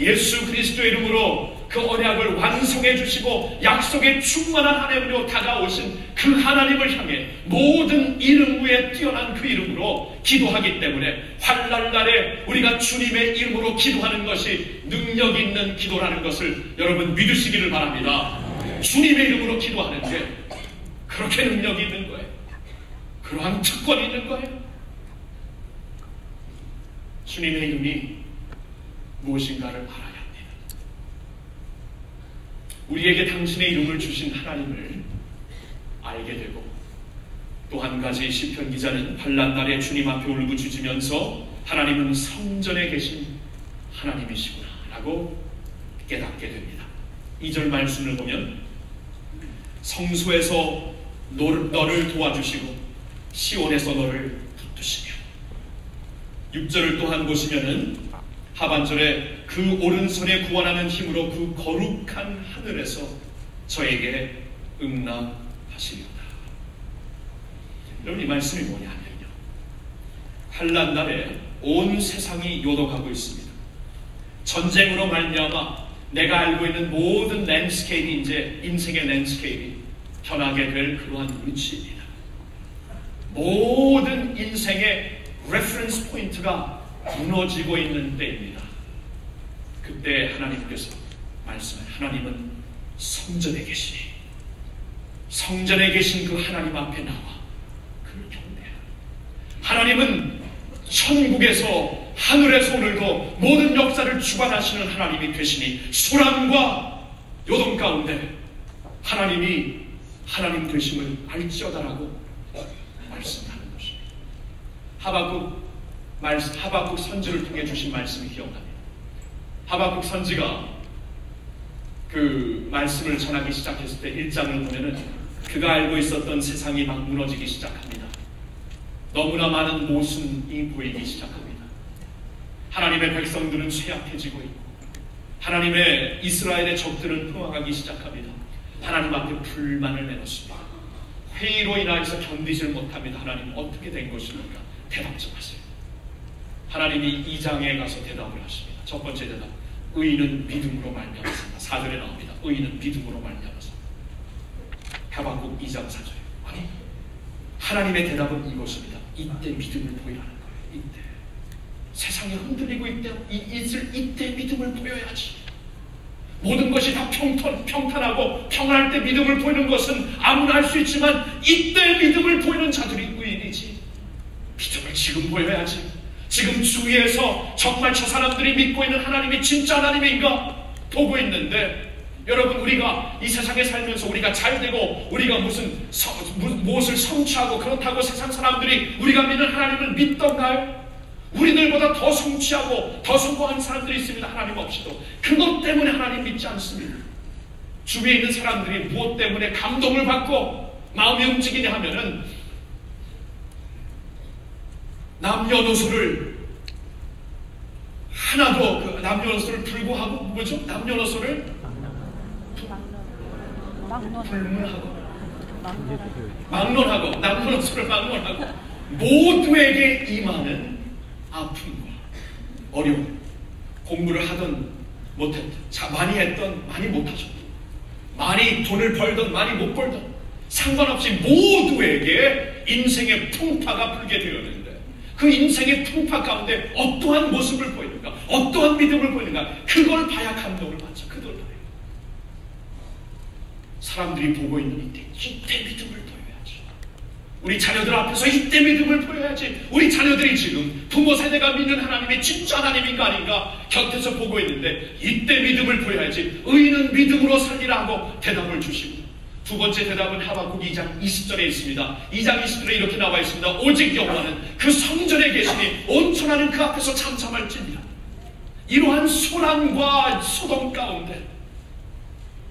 예수 그리스도의 이름으로 그 언약을 완성해 주시고 약속의 충만한 하나님으로 다가오신 그 하나님을 향해 모든 이름 위에 뛰어난 그 이름으로 기도하기 때문에 환난날에 우리가 주님의 이름으로 기도하는 것이 능력 있는 기도라는 것을 여러분 믿으시기를 바랍니다. 주님의 이름으로 기도하는 게 그렇게 능력이 있는 거예요. 그러한 특권이 있는 거예요. 주님의 이름이 무엇인가를 알아야 합니다. 우리에게 당신의 이름을 주신 하나님을 알게 되고, 또 한 가지 시편 기자는 환난날에 주님 앞에 울부짖으면서 하나님은 성전에 계신 하나님이시구나 라고 깨닫게 됩니다. 2절 말씀을 보면 성소에서 너를 도와주시고 시온에서 너를 붙드시며, 6절을 또한 보시면은 하반절에 그 오른손에 구원하는 힘으로 그 거룩한 하늘에서 저에게 응답하시리로다. 여러분, 이 말씀이 뭐냐면요, 환난 날에 온 세상이 요동하고 있습니다. 전쟁으로 말미암아 내가 알고 있는 모든 랜드스케이프이 이제 인생의 랜드스케이프이 변하게 될 그러한 위치입니다. 모든 인생의 레퍼런스 포인트가 무너지고 있는 때입니다. 그때 하나님께서 말씀하신 하나님은 성전에 계시니 성전에 계신 그 하나님 앞에 나와 그를 경배하라. 하나님은 천국에서 하늘에서 오늘도 모든 역사를 주관하시는 하나님이 되시니 소란과 요동 가운데 하나님이 하나님 되심을 알지어다라고 말씀하는 것입니다. 하박국 선지를 통해 주신 말씀이 기억납니다. 하박국 선지가 그 말씀을 전하기 시작했을 때 1장을 보면은 그가 알고 있었던 세상이 막 무너지기 시작합니다. 너무나 많은 모순이 보이기 시작합니다. 하나님의 백성들은 쇠약해지고 있고 하나님의 이스라엘의 적들은 흥황하기 시작합니다. 하나님 앞에 불만을 내놓습니다. 왜 회의로 인하여서 견디질 못합니다. 하나님 어떻게 된 것입니까? 대답 좀 하세요. 하나님이 2장에 가서 대답을 하십니다. 첫 번째 대답, 의인은 믿음으로 말미암았습니다. 4절에 나옵니다. 의인은 믿음으로 말미암았습니다. 하박국 2장 4절에. 아니, 하나님의 대답은 이것입니다. 이때 믿음을 보이라는 거예요. 이때 세상이 흔들리고 있을 이때 믿음을 보여야지. 모든 것이 다 평탄하고 평안할 때 믿음을 보이는 것은 아무나 할 수 있지만 이때 믿음을 보이는 자들이 의인이지. 믿음을 지금 보여야지. 지금 주위에서 정말 저 사람들이 믿고 있는 하나님이 진짜 하나님인가 보고 있는데, 여러분, 우리가 이 세상에 살면서 우리가 잘되고 우리가 무엇을 성취하고 그렇다고 세상 사람들이 우리가 믿는 하나님을 믿던가요? 우리들보다 더 성취하고 더 성공한 사람들이 있습니다. 하나님 없이도. 그것 때문에 하나님 믿지 않습니다. 주위에 있는 사람들이 무엇 때문에 감동을 받고 마음이 움직이냐 하면은 남녀노소를 하나도 남녀노소를 불구하고 뭐죠? 남녀노소를 막론하고 남녀노소를 막론하고 모두에게 임하는 아픔과 어려움, 공부를 하든 못했든, 많이 했든 많이 못하셨든, 많이 돈을 벌든 많이 못 벌든 상관없이 모두에게 인생의 풍파가 불게 되었는데, 그 인생의 풍파 가운데 어떠한 모습을 보이는가, 어떠한 믿음을 보이는가, 그걸 봐야 감동을 받죠. 그걸 봐요. 사람들이 보고 있는 이때 믿음을 보여야지. 우리 자녀들 앞에서 이때 믿음을 보여야지. 우리 자녀들이 지금 부모 세대가 믿는 하나님이 진짜 하나님인가 아닌가 곁에서 보고 있는데 이때 믿음을 보여야지. 의인은 믿음으로 살리라 하고 대답을 주시고, 두 번째 대답은 하박국 2장 20절에 있습니다. 2장 20절에 이렇게 나와 있습니다. 오직 여호와는 그 성전에 계시니 온천하는 그 앞에서 참참할지니라. 이러한 소란과 소동 가운데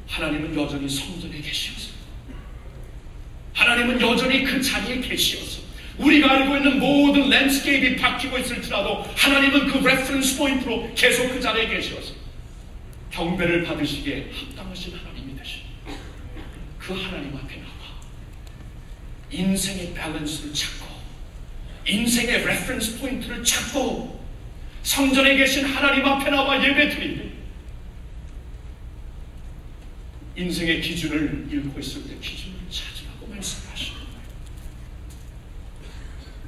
하나님은 여전히 성전에 계시었어요. 하나님은 여전히 그 자리에 계시었어요. 우리가 알고 있는 모든 랜드스케이프가 바뀌고 있을지라도 하나님은 그 레퍼런스 포인트로 계속 그 자리에 계시었어요. 경배를 받으시기에 합당하신 하나님이 되십니다. 그 하나님 앞에 나와 인생의 밸런스를 찾고 인생의 레퍼런스 포인트를 찾고 성전에 계신 하나님 앞에 나와 예배드리며 인생의 기준을 잃고 있을 때 기준을 찾으라고 말씀하시는 거예요.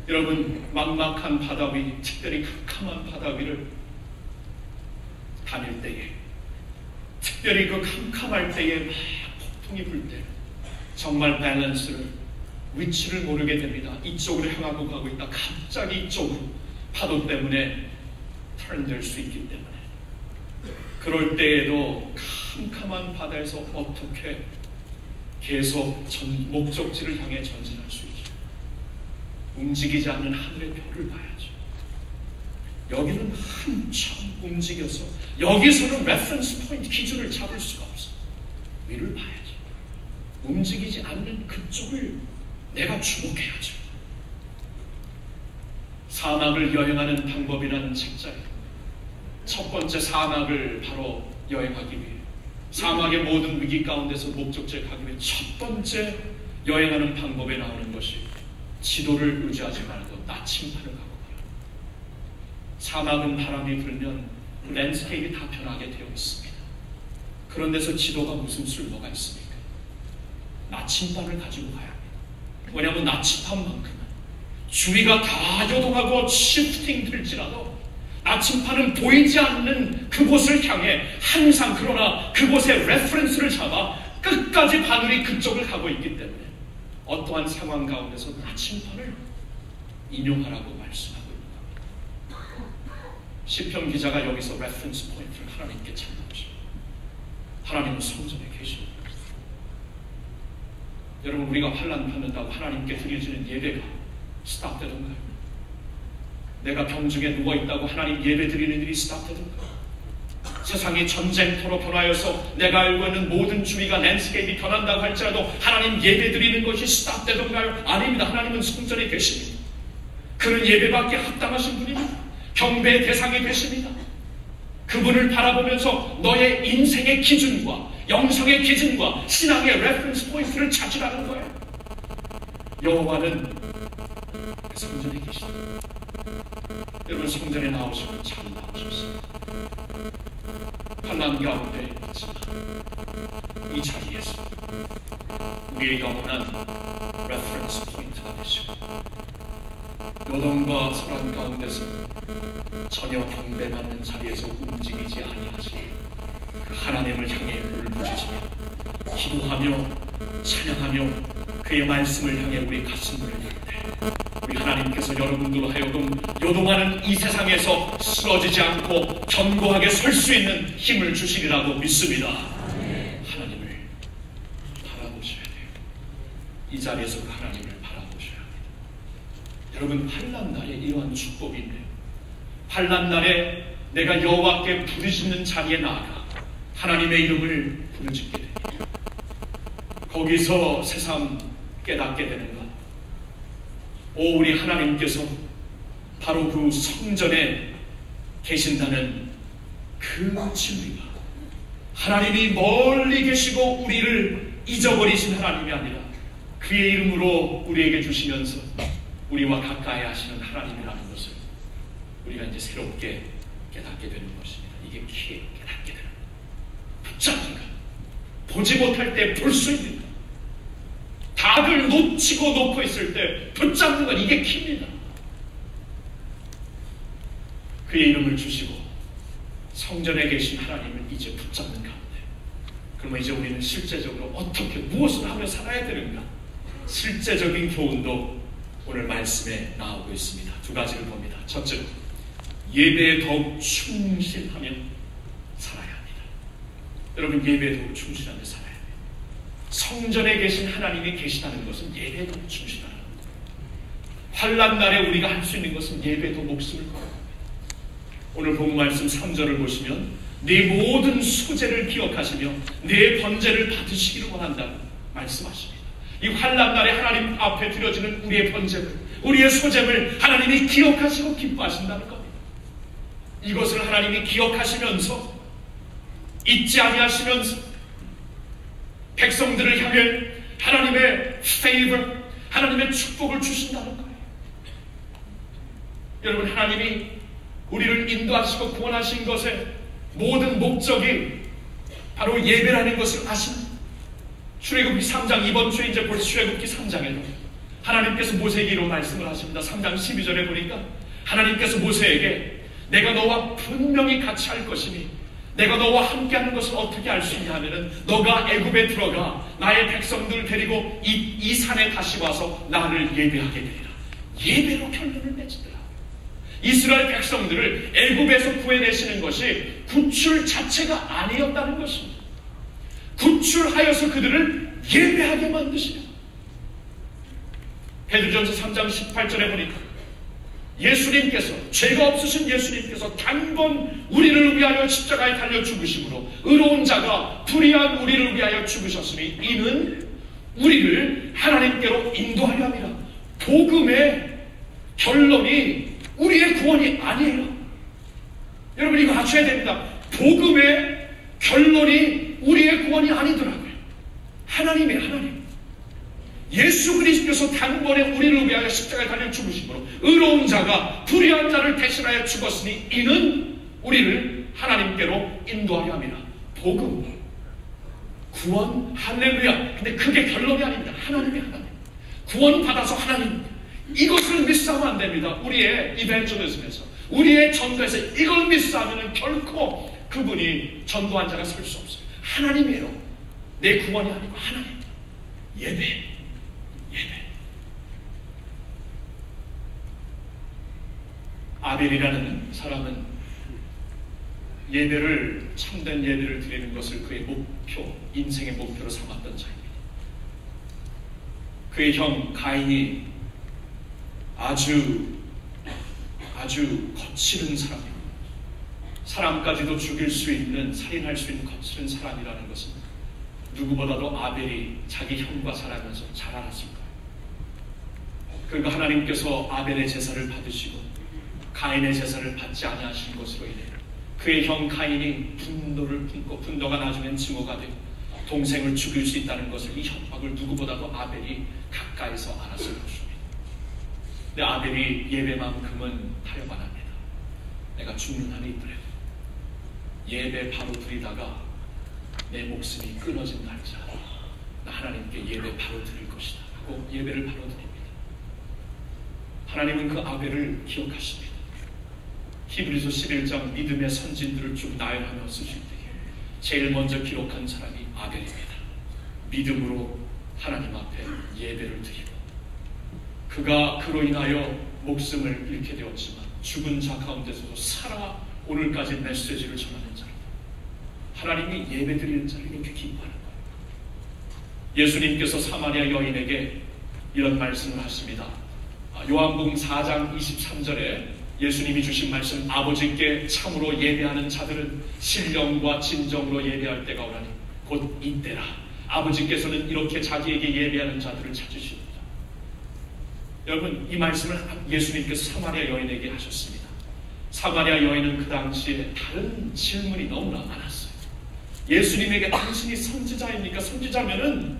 여러분, 막막한 바다 위, 특별히 캄캄한 바다 위를 다닐 때에, 특별히 그 캄캄할 때에 막 폭풍이 불 때 정말 밸런스를, 위치를 모르게 됩니다. 이쪽으로 향하고 가고 있다 갑자기 이쪽으로 파도 때문에 턴될 수 있기 때문에, 그럴 때에도 캄캄한 바다에서 어떻게 계속 목적지를 향해 전진할 수 있죠? 움직이지 않는 하늘의 별을 봐야죠. 여기는 한참 움직여서 여기서는 레퍼런스 포인트 기준을 잡을 수가 없어. 위를 봐야죠. 움직이지 않는 그쪽을 내가 주목해야죠. 사막을 여행하는 방법이라는 책자에 첫 번째 사막을 바로 여행하기 위해, 사막의 모든 위기 가운데서 목적지에 가기 위해 첫 번째 여행하는 방법에 나오는 것이 지도를 의지하지 말고 나침반을 가고 가라. 사막은 바람이 불면 랜드스케이프가 다 변하게 되어 있습니다. 그런 데서 지도가 무슨 쓸모가 있습니까? 나침반을 가지고 가야 합니다. 왜냐하면 나침반만큼은 주위가 다 요동하고 시프팅 될지라도 나침반은 보이지 않는 그곳을 향해 항상, 그러나 그곳의 레퍼런스를 잡아 끝까지 바늘이 그쪽을 가고 있기 때문에 어떠한 상황 가운데서 나침반을 인용하라고 말씀하고 있는 겁니다. 시편 기자가 여기서 레퍼런스 포인트를 하나님께 찾는 것입니다. 하나님은 성전에 계십니다. 여러분, 우리가 환난 받는다고 하나님께 드려지는 예배가 스탑되던가요? 내가 병중에 누워있다고 하나님 예배 드리는 일이 스탑되던가요? 세상이 전쟁터로 변하여서 내가 알고 있는 모든 주위가 랜드스케이프가 변한다고 할지라도 하나님 예배 드리는 것이 스탑되던가요? 아닙니다. 하나님은 성전에 계십니다. 그는 예배받기에 합당하신 분입니다. 경배의 대상이 되십니다. 그분을 바라보면서 너의 인생의 기준과 영성의 기준과 신앙의 레퍼런스 포인트를 찾으라는 거예요. 여호와는 성전에 계시다. 여러분, 성전에 나오시면 잘 나오셨습니다. 환난 가운데 있지만 이 자리에서 우리의 영원한 레퍼런스 포인트가 되시고, 요동과 소란 가운데서 전혀 경배받는 자리에서 움직이지 아니하시고 그 하나님을 향해 울부짖으며 기도하며 찬양하며 그의 말씀을 향해 우리 가슴을 열때 우리 하나님께서 여러분들로 하여금 요동하는 이 세상에서 쓰러지지 않고 견고하게 설 수 있는 힘을 주시리라고 믿습니다. 하나님을 바라보셔야 돼요. 이 자리에서 그 하나님을 바라보셔야 돼요. 여러분, 환난 날에 이러한 축복이 있네요. 환난 날에 내가 여호와께 부르짖는 자리에 나아가 하나님의 이름을 부르짖게 됩니다. 거기서 새삼 깨닫게 되는 것, 오, 우리 하나님께서 바로 그 성전에 계신다는 그 진리가, 하나님이 멀리 계시고 우리를 잊어버리신 하나님이 아니라 그의 이름으로 우리에게 주시면서 우리와 가까이 하시는 하나님이라는 것을 우리가 이제 새롭게 깨닫게 되는 것입니다. 이게 깨닫게 되는 것, 붙잡는 것, 보지 못할 때 볼 수 있는 것, 닭을 놓치고 놓고 있을 때 붙잡는 것, 이게 키입니다. 그의 이름을 주시고 성전에 계신 하나님을 이제 붙잡는 가운데, 그러면 이제 우리는 실제적으로 어떻게 무엇을 하며 살아야 되는가, 실제적인 교훈도 오늘 말씀에 나오고 있습니다. 두 가지를 봅니다. 첫째, 예배에 더욱 충실하며 살아야 합니다. 여러분, 예배에 더욱 충실하며 살아야 합니다. 성전에 계신 하나님이 계시다는 것은 예배에 더욱 충실하는 겁니다. 환난 날에 우리가 할 수 있는 것은 예배에 더 목숨을 걸어야 합니다. 오늘 본 말씀 3절을 보시면 네 모든 소재를 기억하시며 네 번제를 받으시기를 원한다고 말씀하십니다. 이 환난 날에 하나님 앞에 드려지는 우리의 번제를, 우리의 소재를 하나님이 기억하시고 기뻐하신다는 겁니다. 이것을 하나님이 기억하시면서, 잊지 아니하시면서 백성들을 향해 하나님의 favor, 하나님의 축복을 주신다는 거예요. 여러분, 하나님이 우리를 인도하시고 구원하신 것의 모든 목적이 바로 예배라는 것을 아십니다. 출애굽기 3장, 이번 주에 이제 볼 출애굽기 3장에도 하나님께서 모세에게로 말씀을 하십니다. 3장 12절에 보니까 하나님께서 모세에게 내가 너와 분명히 같이 할 것이니 내가 너와 함께하는 것을 어떻게 알 수 있냐 하면은 너가 애굽에 들어가 나의 백성들을 데리고 이 산에 다시 와서 나를 예배하게 되리라. 예배로 결론을 맺으더라. 이스라엘 백성들을 애굽에서 구해내시는 것이 구출 자체가 아니었다는 것입니다. 구출하여서 그들을 예배하게 만드시라. 베드로전서 3장 18절에 보니까 예수님께서, 죄가 없으신 예수님께서 단번 우리를 위하여 십자가에 달려 죽으심으로 의로운 자가 불의한 우리를 위하여 죽으셨으니 이는 우리를 하나님께로 인도하려 함이라. 복음의 결론이 우리의 구원이 아니에요. 여러분, 이거 아셔야 됩니다. 복음의 결론이 우리의 구원이 아니더라고요. 하나님의 하나님. 예수 그리스도께서 단번에 우리를 위하여 십자가에 달려 죽으심으로 의로운 자가 불의한 자를 대신하여 죽었으니 이는 우리를 하나님께로 인도하려 함이라. 복음, 구원, 할렐루야. 근데 그게 결론이 아닙니다. 하나님의 하나님. 구원 받아서 하나님, 이것을 미스하면 안 됩니다. 우리의 이벤저리즘에서, 우리의 전도에서 이걸 미스하면 결코 그분이 전도한 자가 설 수 없어요. 하나님이에요. 내 구원이 아니고 하나님. 예배. 아벨이라는 사람은 예배를, 참된 예배를 드리는 것을 그의 목표, 인생의 목표로 삼았던 자입니다. 그의 형 가인이 아주 거칠은 사람입니다. 사람까지도 죽일 수 있는, 살인할 수 있는 거칠은 사람이라는 것은 누구보다도 아벨이 자기 형과 살아가면서 잘 알았을 거예요. 그러니까 하나님께서 아벨의 제사를 받으시고 가인의 제사를 받지 아니하신 것으로 인해 그의 형 가인이 분노를 품고, 분노가 나중엔 증오가 되고 동생을 죽일 수 있다는 것을, 이 협박을 누구보다도 아벨이 가까이서 알았을 것입니다. 근데 아벨이 예배만큼은 타협 안 합니다. 내가 죽는 한이 있더라도 예배 바로 드리다가 내 목숨이 끊어진 날짜 나 하나님께 예배 바로 드릴 것이다 하고 예배를 바로 드립니다. 하나님은 그 아벨을 기억하십니다. 히브리서 11장 믿음의 선진들을 쭉 나열하며 쓰실 때에 제일 먼저 기록한 사람이 아벨입니다. 믿음으로 하나님 앞에 예배를 드리고, 그가 그로 인하여 목숨을 잃게 되었지만 죽은 자 가운데서도 살아 오늘까지 메시지를 전하는 자입니다. 하나님이 예배 드리는 자를 이렇게 기뻐하는 거예요. 예수님께서 사마리아 여인에게 이런 말씀을 하십니다. 요한복음 4장 23절에 예수님이 주신 말씀, 아버지께 참으로 예배하는 자들은 신령과 진정으로 예배할 때가 오라니 곧 이때라. 아버지께서는 이렇게 자기에게 예배하는 자들을 찾으십니다. 여러분, 이 말씀을 예수님께서 사마리아 여인에게 하셨습니다. 사마리아 여인은 그 당시에 다른 질문이 너무나 많았어요. 예수님에게 당신이 선지자입니까? 선지자면은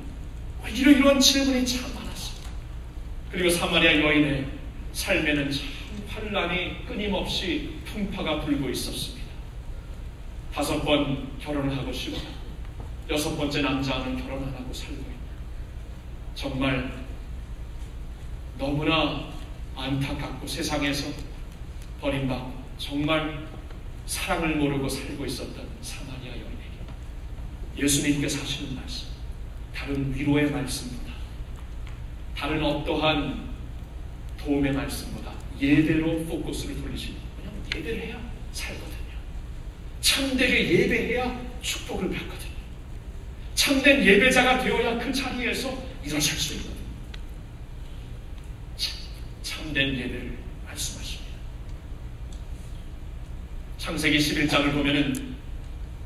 이러이러한 질문이 참 많았어요. 그리고 사마리아 여인의 삶에는 참 환란이 끊임없이 풍파가 불고 있었습니다. 5번 결혼을 하고 싶어 6번째 남자는 결혼 안 하고 살고 있다. 정말 너무나 안타깝고 세상에서 버림받고 정말 사랑을 모르고 살고 있었던 사마리아 여인에게 예수님께서 하시는 말씀, 다른 위로의 말씀보다, 다른 어떠한 도움의 말씀보다 예배로 포커스를 돌리시는 거예요. 왜냐하면 예배를 해야 살거든요. 참되게 예배해야 축복을 받거든요. 참된 예배자가 되어야 그 자리에서 일어설 수 있거든요. 참된 예배를 말씀하십니다. 창세기 11장을 보면은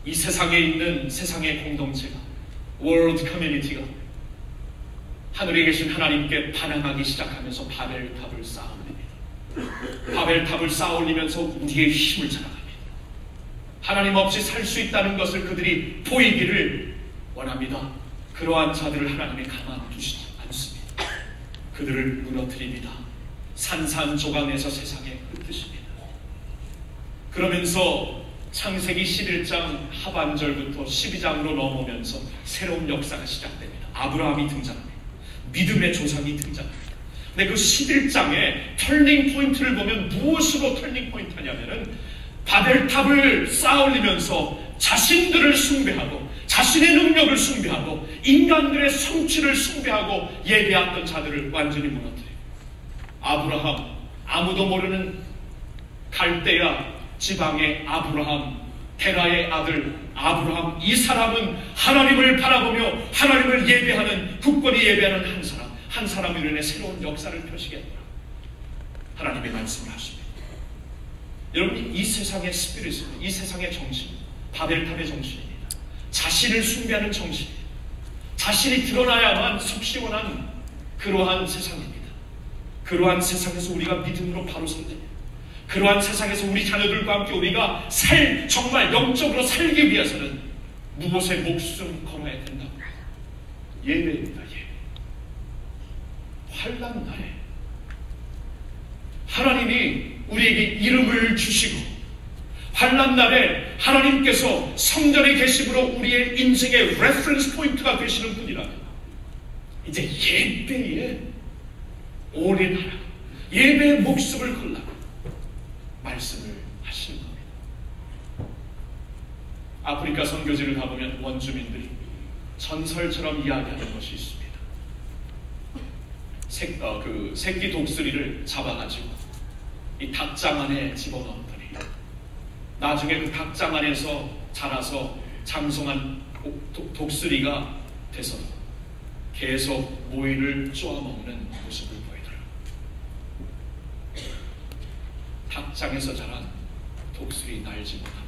이 세상에 있는 세상의 공동체가, 월드 커뮤니티가 하늘에 계신 하나님께 반항하기 시작하면서 바벨탑을 쌓아올립니다. 바벨탑을 쌓아올리면서 우리의 힘을 자랑합니다. 하나님 없이 살 수 있다는 것을 그들이 보이기를 원합니다. 그러한 자들을 하나님이 가만두시지 않습니다. 그들을 무너뜨립니다. 산산조각내서 세상에 흩으십니다. 그러면서 창세기 11장 하반절부터 12장으로 넘어오면서 새로운 역사가 시작됩니다. 아브라함이 등장합니다. 믿음의 조상이 등장합니다. 근데 그 11장의 터닝 포인트를 보면 무엇으로 터닝 포인트 하냐면은 바벨탑을 쌓아올리면서 자신들을 숭배하고 자신의 능력을 숭배하고 인간들의 성취를 숭배하고 예배했던 자들을 완전히 무너뜨려요. 아브라함, 아무도 모르는 갈대아 지방의 아브라함, 테라의 아들 아브라함, 이 사람은 하나님을 바라보며 하나님을 예배하는, 굳건히 예배하는 한 사람으로 인해 새로운 역사를 펴시겠다. 하나님의 말씀을 하십니다. 여러분, 이 세상의 스피릿은, 이 세상의 정신, 바벨탑의 정신입니다. 자신을 숭배하는 정신입니다. 자신이 드러나야만 속 시원한 그러한 세상입니다. 그러한 세상에서 우리가 믿음으로 바로 서야 됩니다. 그러한 세상에서 우리 자녀들과 함께 우리가 정말 영적으로 살기 위해서는 무엇에 목숨 걸어야 된다고? 예배입니다. 예배. 환난 날에 하나님이 우리에게 이름을 주시고, 환난 날에 하나님께서 성전에 계심으로 우리의 인생의 레퍼런스 포인트가 되시는 분이라면 이제 예배에 올인하라고, 예배에 목숨을 걸라고 말씀을 하시는 겁니다. 아프리카 선교지를 가보면 원주민들이 전설처럼 이야기하는 것이 있습니다. 새끼 독수리를 잡아가지고 이 닭장 안에 집어넣었더니 나중에 그 닭장 안에서 자라서 장성한 독수리가 돼서 계속 모이를 쪼아먹는 모습을 보이더라고요. 닭장에서 자란 독수리 날지 못합니다.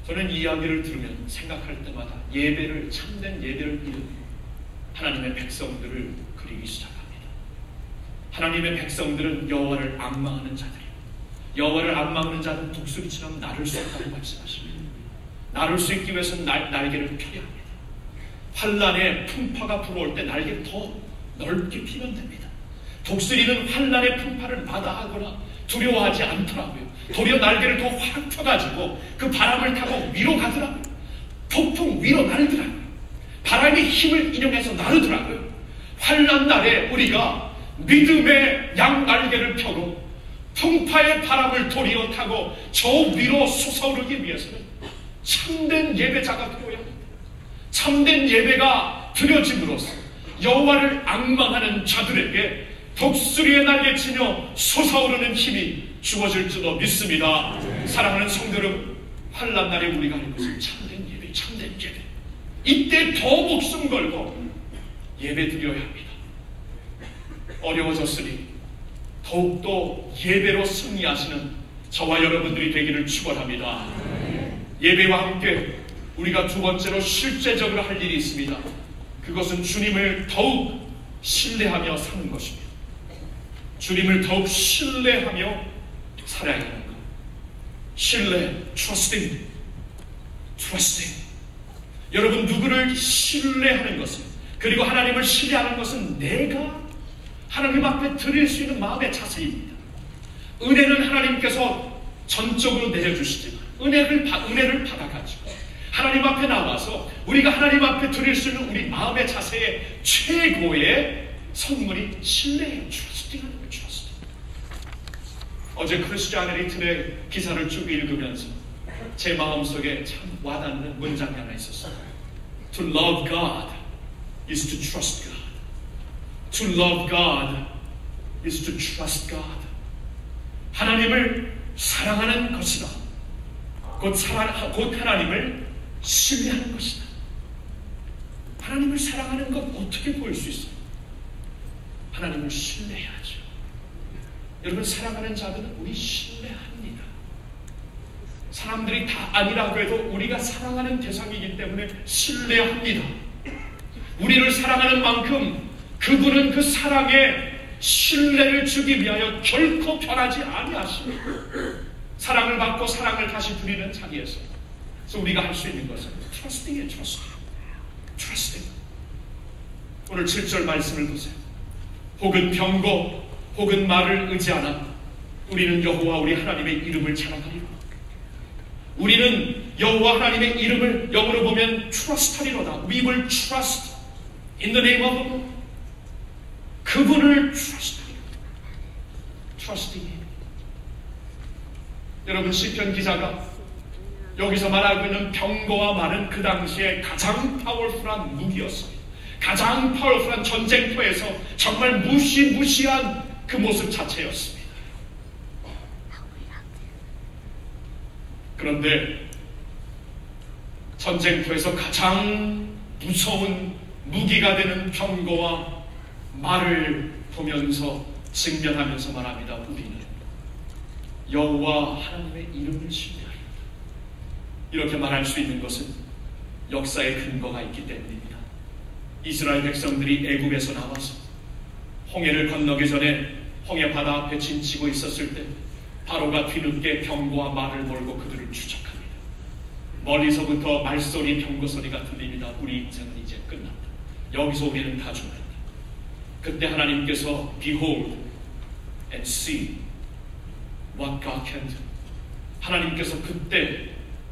저는 이 이야기를 들으면 생각할 때마다 예배를, 참된 예배를 잃은 하나님의 백성들을 그리기 시작합니다. 하나님의 백성들은 여호와를 앙망하는 자들이에요. 여호와를 앙망하는 자는 독수리처럼 날을 수 없다고 말씀하십니다. 날을 수 있기 위해서는 날개를 펴야 합니다. 환란의 풍파가 불어올 때 날개를 더 넓게 피면 됩니다. 독수리는 환란의 풍파를 마다하거나 두려워하지 않더라고요. 도리어 날개를 더 확 펴가지고 그 바람을 타고 위로 가더라고요. 폭풍 위로 날더라고요. 바람의 힘을 인용해서 나르더라고요. 환란 날에 우리가 믿음의 양날개를 펴고 풍파의 바람을 도리어 타고 저 위로 솟아오르기 위해서는 참된 예배자가 되어야 합니다. 참된 예배가 드려짐으로써 여호와를 앙망하는 자들에게 독수리의 날개치며 솟아오르는 힘이 주어질 줄로 믿습니다. 사랑하는 성도 여러분, 환난 날에 우리가 하는 것은 참된 예배, 참된 예배. 이때 더 목숨 걸고 예배 드려야 합니다. 어려워졌으니 더욱더 예배로 승리하시는 저와 여러분들이 되기를 축원합니다. 예배와 함께 우리가 두 번째로 실제적으로 할 일이 있습니다. 그것은 주님을 더욱 신뢰하며 사는 것입니다. 주님을 더욱 신뢰하며 살아야 하는 것. 신뢰, trusting. 여러분, 누구를 신뢰하는 것은, 그리고 하나님을 신뢰하는 것은 내가 하나님 앞에 드릴 수 있는 마음의 자세입니다. 은혜는 하나님께서 전적으로 내려주시지만 은혜를 받아가지고 하나님 앞에 나와서 우리가 하나님 앞에 드릴 수 있는 우리 마음의 자세의 최고의 선물이 신뢰예요. 트러스팅하는 거예요. 트러스팅. 어제 크리스티아니티 투데이 기사를 쭉 읽으면서 제 마음속에 참 와닿는 문장이 하나 있었어요. To love God is to trust God. To love God is to trust God. 하나님을 사랑하는 것이다. 곧 하나님을 신뢰하는 것이다. 하나님을 사랑하는 것 어떻게 보일 수 있어요? 하나님을 신뢰해야죠. 여러분, 사랑하는 자들은 우리 신뢰합니다. 사람들이 다 아니라고 해도 우리가 사랑하는 대상이기 때문에 신뢰합니다. 우리를 사랑하는 만큼 그분은 그 사랑에 신뢰를 주기 위하여 결코 변하지 아니하십니다. 사랑을 받고 사랑을 다시 드리는 자리에서 그래서 우리가 할 수 있는 것은 트러스팅이에요. 트러스팅. 오늘 7절 말씀을 보세요. 혹은 병거 혹은 말을 의지하나 우리는 여호와 우리 하나님의 이름을 찬양하리라. 우리는 여호와 하나님의 이름을 영어로 보면 trust하리로다. We will trust in the name of the Lord. 그분을 trust하리라. trusting. 여러분, 시편 기자가 여기서 말하고 있는 병거와 말은 그 당시에 가장 파워풀한 무기였습니다. 가장 파워풀한 전쟁터에서 정말 무시무시한 그 모습 자체였습니다. 그런데 전쟁터에서 가장 무서운 무기가 되는 병거와 말을 보면서 직면하면서 말합니다. 우리는 여호와 하나님의 이름을 신뢰하리라. 이렇게 말할 수 있는 것은 역사의 근거가 있기 때문입니다. 이스라엘 백성들이 애굽에서 나와서 홍해를 건너기 전에 홍해 바다 앞에 진치고 있었을 때 바로가 뒤늦게 병거와 말을 몰고 그들을 추적합니다. 멀리서부터 말소리, 병거소리가 들립니다. 우리 인생은 이제 끝났다. 여기서 우리는 다 죽는다. 그때 하나님께서 Behold and see what God can do. 하나님께서 그때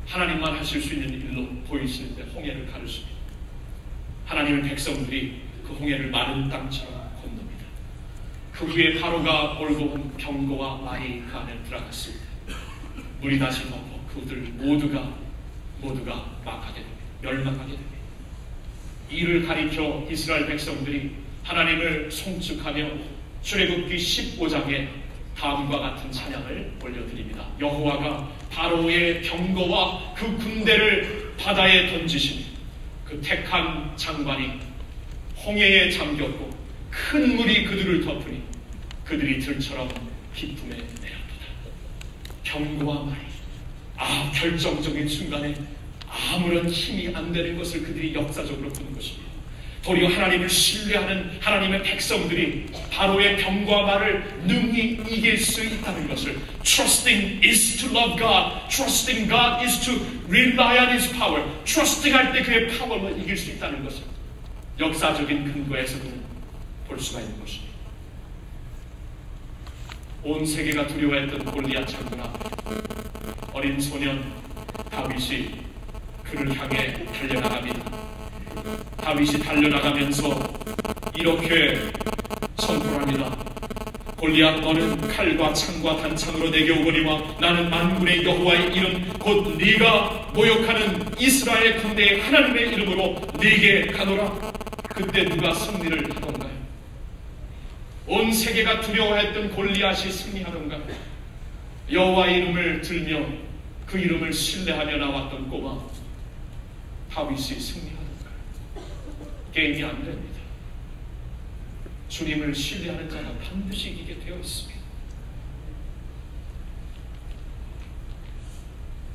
하나님만 하실 수 있는 일로 보이시는데 홍해를 가르십니다. 하나님의 백성들이 그 홍해를 마른 땅처럼 건넙니다. 그 후에 바로가 몰고 온 병거와 말이 그 안에 들어갔습니다. 물이 다시 덮어 그들 모두가 망하게 됩니다. 멸망하게 됩니다. 이를 가리켜 이스라엘 백성들이 하나님을 송축하며 출애굽기 15장에 다음과 같은 찬양을 올려드립니다. 여호와가 바로의 병거와 그 군대를 바다에 던지시니 그 택한 장관이 홍해에 잠겼고 큰 물이 그들을 덮으니 그들이 들처럼 기품에 내었도다. 병거와 말이 결정적인 순간에 아무런 힘이 안 되는 것을 그들이 역사적으로 보는 것입니다. 도리어 하나님을 신뢰하는 하나님의 백성들이 바로의 병과 말을 능히 이길 수 있다는 것을 Trusting is to love God. Trusting God is to rely on His power. Trusting 할 때 그의 파워를 이길 수 있다는 것을 역사적인 근거에서 그는 볼 수가 있는 것입니다. 온 세계가 두려워했던 골리앗 장군 앞에 어린 소년 다윗이 그를 향해 달려나갑니다. 다윗이 달려나가면서 이렇게 선포합니다. 골리앗, 너는 칼과 창과 단창으로 내게 오거니와 나는 만군의 여호와의 이름 곧 네가 모욕하는 이스라엘 군대의 하나님의 이름으로 네게 가노라. 그때 누가 승리를 하던가요? 온 세계가 두려워했던 골리앗이 승리하던가요? 여호와의 이름을 들며 그 이름을 신뢰하며 나왔던 꼬마 다윗이 승리하던가요? 게임이 안 됩니다. 주님을 신뢰하는 자가 반드시 이기게 되어 있습니다.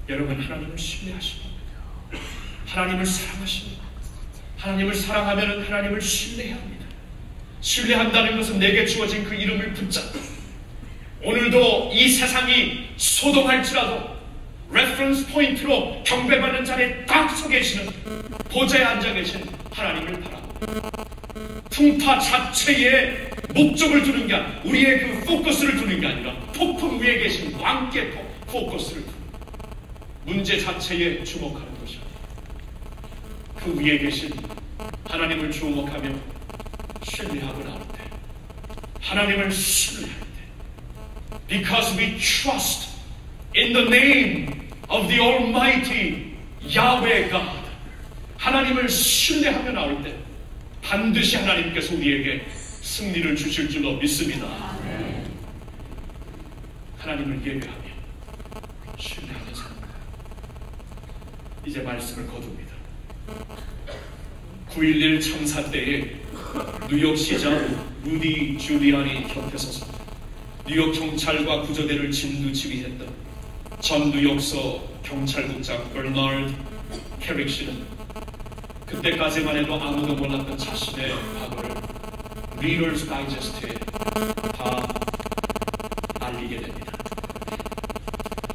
여러분, 하나님을 신뢰하시고 하나님을 사랑하시고 하나님을 사랑하면 하나님을 신뢰해야 합니다. 신뢰한다는 것은 내게 주어진 그 이름을 붙잡고 오늘도 이 세상이 소동할지라도 레퍼런스 포인트로 경배받는 자리에 딱 서 계시는 보좌에 앉아 계신 하나님을 바라고 풍파 자체에 목적을 두는 게 아니라 우리의 그 포커스를 두는 게 아니라 폭풍 위에 계신 왕께 포커스를 두는 문제 자체에 주목하는 것이 아니라 그 위에 계신 하나님을 주목하며 신뢰하고 나올 때 하나님을 신뢰할 때 Because we trust in the name of the Almighty Yahweh God 하나님을 신뢰하며 나올 때 반드시 하나님께서 우리에게 승리를 주실 줄로 믿습니다. 하나님을 예배하며 신뢰하며 삽니다. 이제 말씀을 거둡니다. 9.11 참사 때에 뉴욕시장 루디 줄리아니 곁에 서서 뉴욕 경찰과 구조대를 진두지휘했던 전 뉴욕서 경찰국장 버나드 캐릭 씨는 그때까지만 해도 아무도 몰랐던 자신의 과거를 리더스 다이제스트에 다 알리게 됩니다.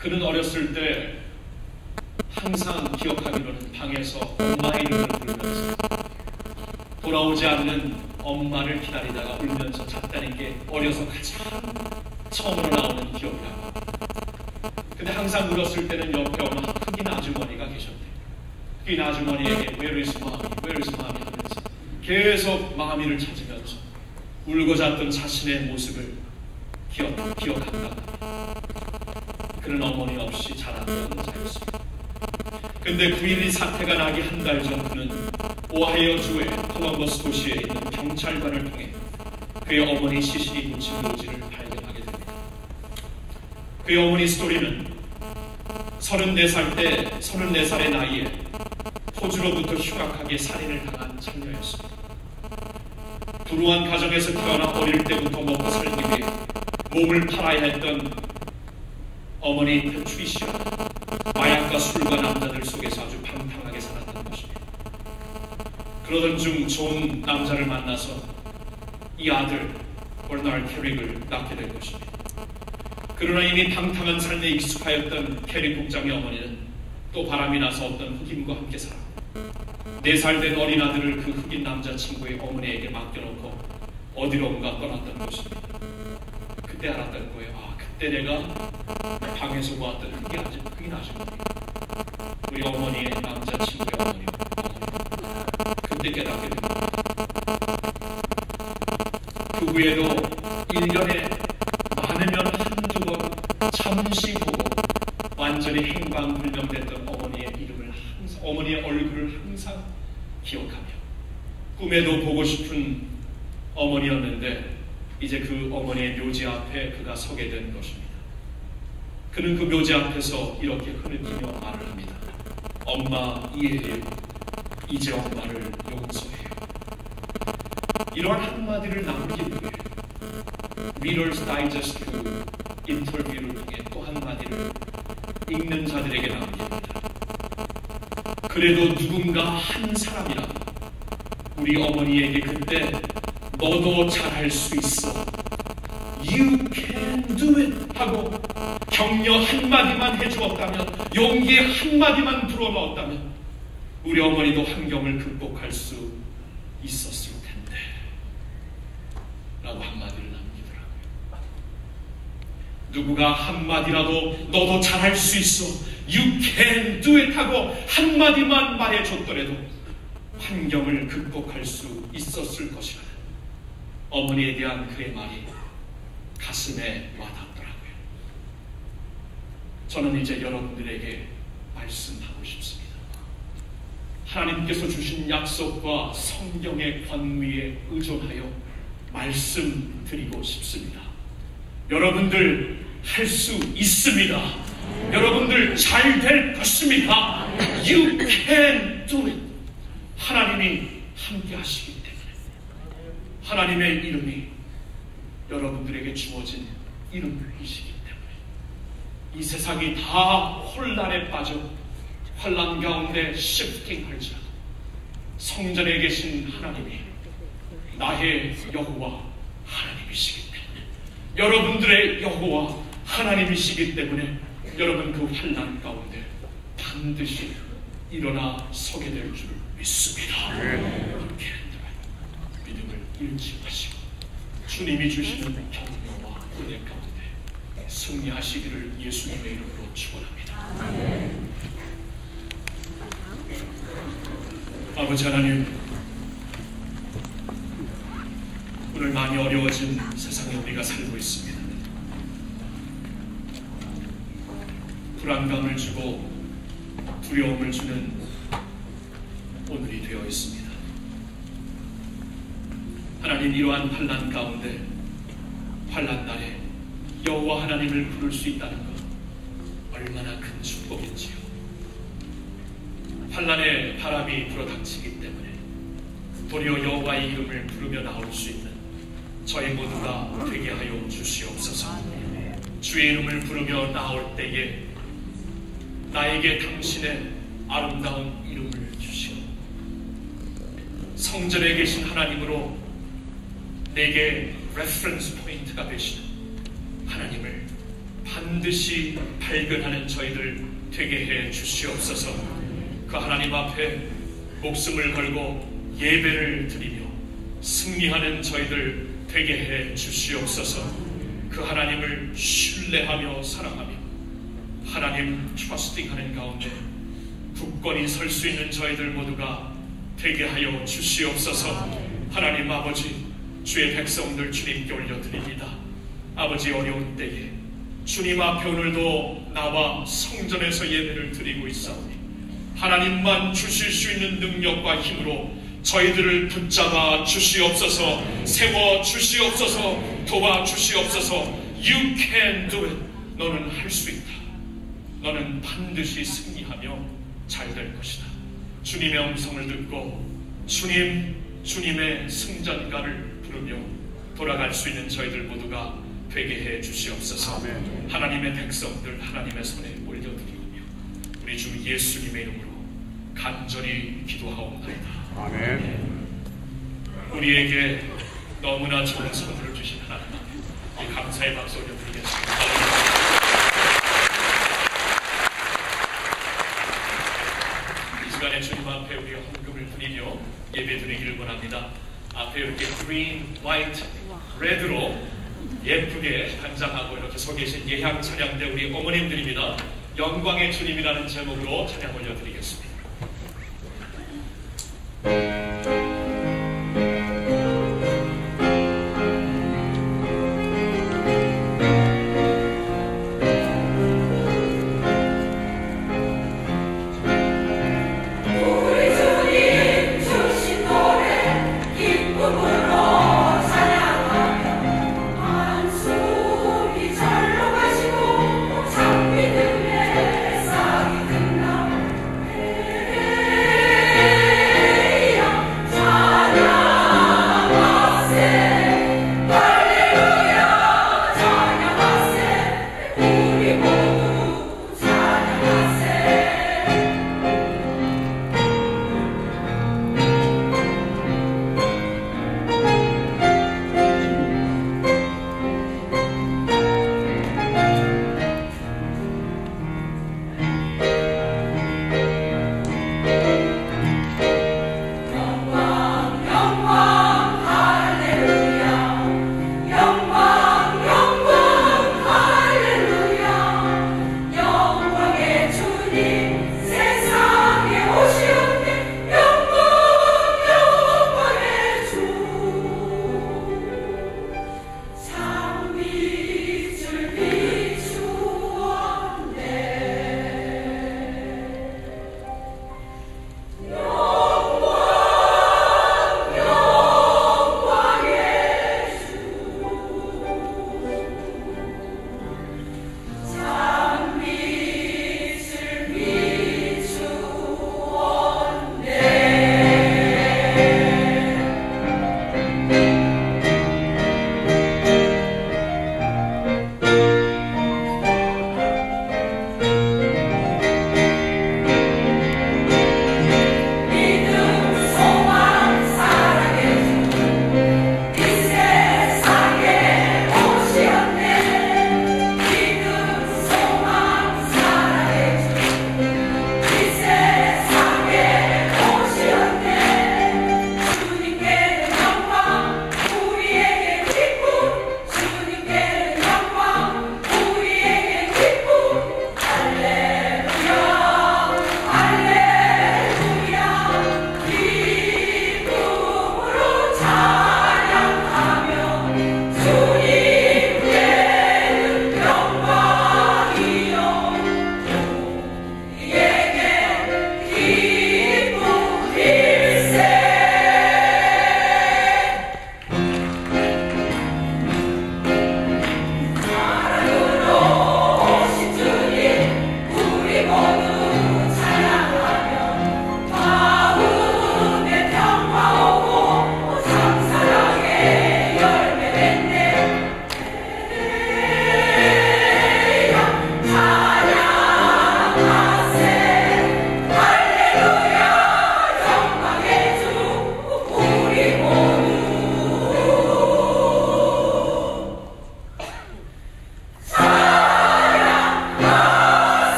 그는 어렸을 때 항상 기억하기로는 방에서 엄마 이름을 부르면서 돌아오지 않는 엄마를 기다리다가 울면서 잤다는 게 어려서 가장 처음으로 나오는 기억이라고. 근데 항상 울었을 때는 옆에 어느 흑인 아주머니가 계셨대요. 흑인 아주머니에게 Where is mommy? Where is mommy? 하면서 계속 마음이를 찾으면서 울고 잤던 자신의 모습을 기억한다. 그는 어머니 없이 자랐던 자였습니다. 근데 9.12 사태가 나기 한 달 전 그는 오하이오주의 콜럼버스 도시에 있는 경찰관을 통해 그의 어머니 시신이 묻힌 묘지를 발견하게 됩니다. 그의 어머니 스토리는 34살의 나이에 호주로부터 흉악하게 살인을 당한 장녀였습니다. 불우한 가정에서 태어나 어릴 때부터 먹고 살기 위해 몸을 팔아야 했던 어머니 패트리시아는 마약과 술과 남자들 속에서 아주 방탕하게 살았던 것입니다. 그러던 중 좋은 남자를 만나서 이 아들 버나드 캐릭을 낳게 된 것입니다. 그러나 이미 방탕한 삶에 익숙하였던 캐릭 국장의 어머니는 또 바람이 나서 어떤 흑인과 함께 살았고 4살 된 어린 아들을 그 흑인 남자친구의 어머니에게 맡겨놓고 어디론가 떠났던 것입니다. 그때 알았던 거예요. 아, 그때 내가 방에서 보았던 흑인 아주머니, 우리 어머니의 남자친구의 어머니. 그때 깨닫게 됩니다. 그 후에도 1년에 많으면 한두 번 잠시 보고 완전히 행방불명됐던 어머니의 이름을 항상, 어머니의 얼굴을 항상 기억하며 꿈에도 보고 싶은 어머니였는데 이제 그 어머니의 묘지 앞에 그가 서게 된 것입니다. 그는 그 묘지 앞에서 이렇게 흐느끼며 말을 합니다. 엄마 이해해요. 이제 엄마를 용서해요. 이러한 한마디를 남긴 후에 리더스 다이제스트 인터뷰를 통해 또 한마디를 읽는 자들에게 남깁니다. 그래도 누군가 한 사람이라도 우리 어머니에게 그때 너도 잘할 수 있어, You can do it 하고 격려 한마디만 해주었다면, 용기 한마디만 불어넣었다면 우리 어머니도 환경을 극복할 수 있었을 텐데 라고 한마디를 남기더라고요. 누구가 한마디라도 너도 잘할 수 있어, You can do it 하고 한마디만 말해줬더라도 환경을 극복할 수 있었을 것이라는 어머니에 대한 그의 말이 가슴에 와닿더라고요. 저는 이제 여러분들에게 말씀하고 싶습니다. 하나님께서 주신 약속과 성경의 권위에 의존하여 말씀드리고 싶습니다. 여러분들 할 수 있습니다. 여러분들 잘 될 것입니다. You can do it. 하나님이 함께 하시기 때문에, 하나님의 이름이 여러분들에게 주어진 이름이시기 때문에, 이 세상이 다 혼란에 빠져 환란 가운데 시프팅할지라도 성전에 계신 하나님이 나의 여호와 하나님이시기 때문에, 여러분들의 여호와 하나님이시기 때문에 여러분 그 환난 가운데 반드시 일어나 서게 될 줄 믿습니다. 함께 믿음을 잃지 마시고 주님이 주시는 격려와 은혜 가운데 승리하시기를 예수님의 이름으로 축원합니다. 아버지 하나님, 오늘 많이 어려워진 세상에 우리가 살고 있습니다. 불안감을 주고 두려움을 주는 오늘이 되어 있습니다. 하나님, 이러한 환난 가운데 환난 날에 여호와 하나님을 부를 수 있다는 것 얼마나 큰 축복인지요. 환난의 바람이 불어닥치기 때문에 도리어 여호와의 이름을 부르며 나올 수 있는 저희 모두가 되게 하여 주시옵소서. 주의 이름을 부르며 나올 때에 나에게 당신의 아름다운 이름을 주시고 성전에 계신 하나님으로 내게 레퍼런스 포인트가 되시는 하나님을 반드시 발견하는 저희들 되게 해 주시옵소서. 그 하나님 앞에 목숨을 걸고 예배를 드리며 승리하는 저희들 되게 해 주시옵소서. 그 하나님을 신뢰하며 사랑하며 하나님 트러스팅하는 가운데 굳건히 설 수 있는 저희들 모두가 되게 하여 주시옵소서. 하나님 아버지, 주의 백성들 주님께 올려드립니다. 아버지, 어려운 때에 주님 앞에 오늘도 나와 성전에서 예배를 드리고 있사오니 하나님만 주실 수 있는 능력과 힘으로 저희들을 붙잡아 주시옵소서. 세워 주시옵소서. 도와 주시옵소서. You can do it. 너는 할 수 있다. 너는 반드시 승리하며 잘 될 것이다. 주님의 음성을 듣고 주님의 승전가를 부르며 돌아갈 수 있는 저희들 모두가 되게 해 주시옵소서. 아멘. 하나님의 백성들 하나님의 손에 올려드리오며 우리 주 예수님의 이름으로 간절히 기도하옵나이다. 아멘. 우리에게 너무나 좋은 선물을 주신 하나님 앞에 감사의 박수 올려드리겠습니다. 이 시간에 주님 앞에 우리가 헌금을 드리며 예배 드리기를 원합니다. 앞에 이렇게 green, white, red로 예쁘게 단장하고 이렇게 서 계신 예향 찬양대 우리 어머님들입니다. 영광의 주님이라는 제목으로 찬양 올려드리겠습니다.
상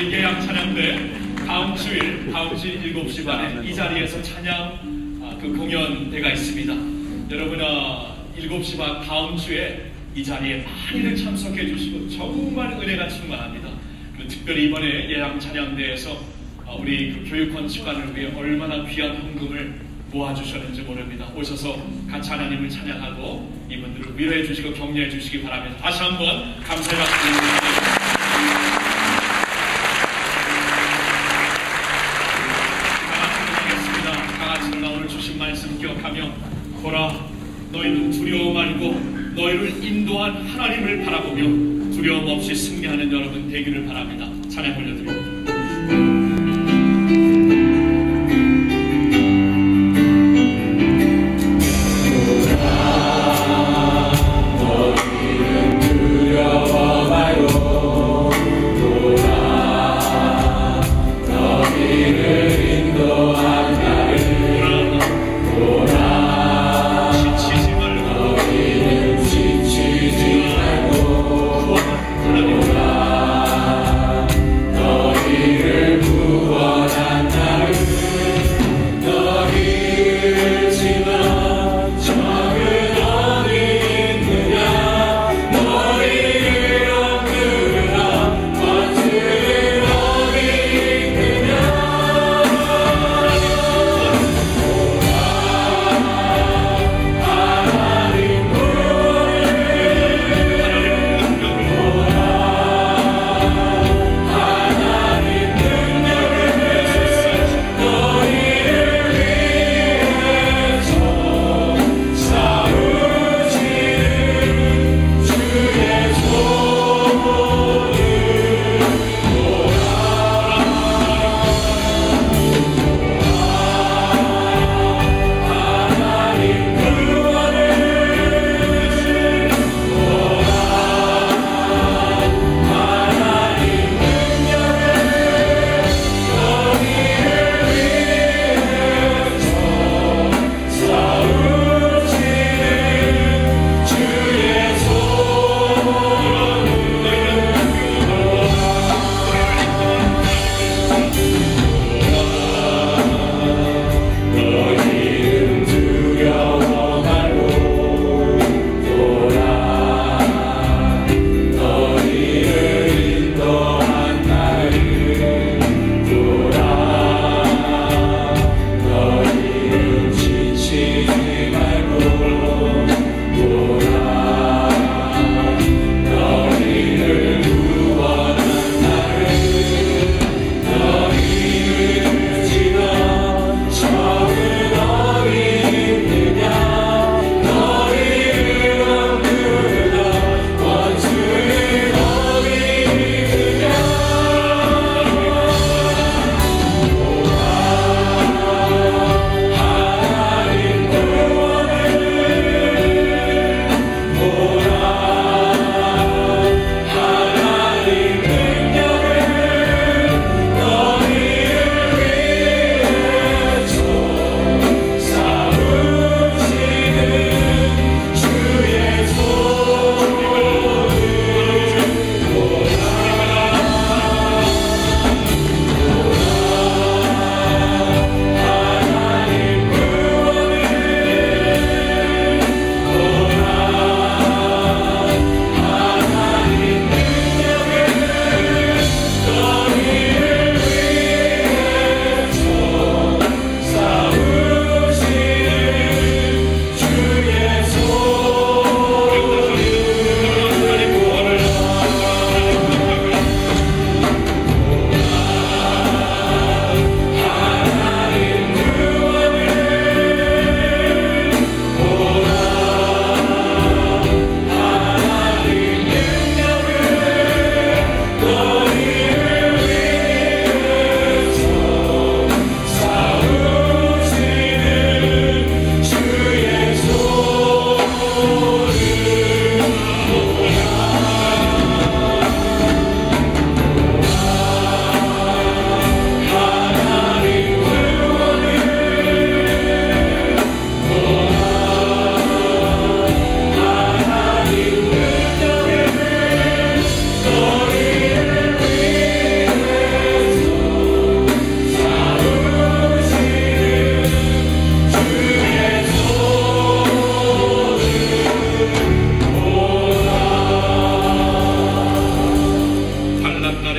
우리 예양 찬양대 다음 주일 7시 반에 이 자리에서 찬양 그 공연대가 있습니다. 여러분 7시 반 다음 주에 이 자리에 많이들 참석해 주시고 정말 은혜가 충만합니다. 특별히 이번에 예양 찬양대에서 우리 그 교육 건축관을 위해 얼마나 귀한 헌금을 모아주셨는지 모릅니다. 오셔서 같이 하나님을 찬양하고 이분들을 위로해 주시고 격려해 주시기 바랍니다. 다시 한번 감사의 박수 드립니다. 다같이 오늘 주신 말씀 기억하며 보라 너희는 두려워 말고 너희를 인도한 하나님을 바라보며 두려움 없이 승리하는 여러분 되기를 바랍니다. 찬양 올려드립니다.
너희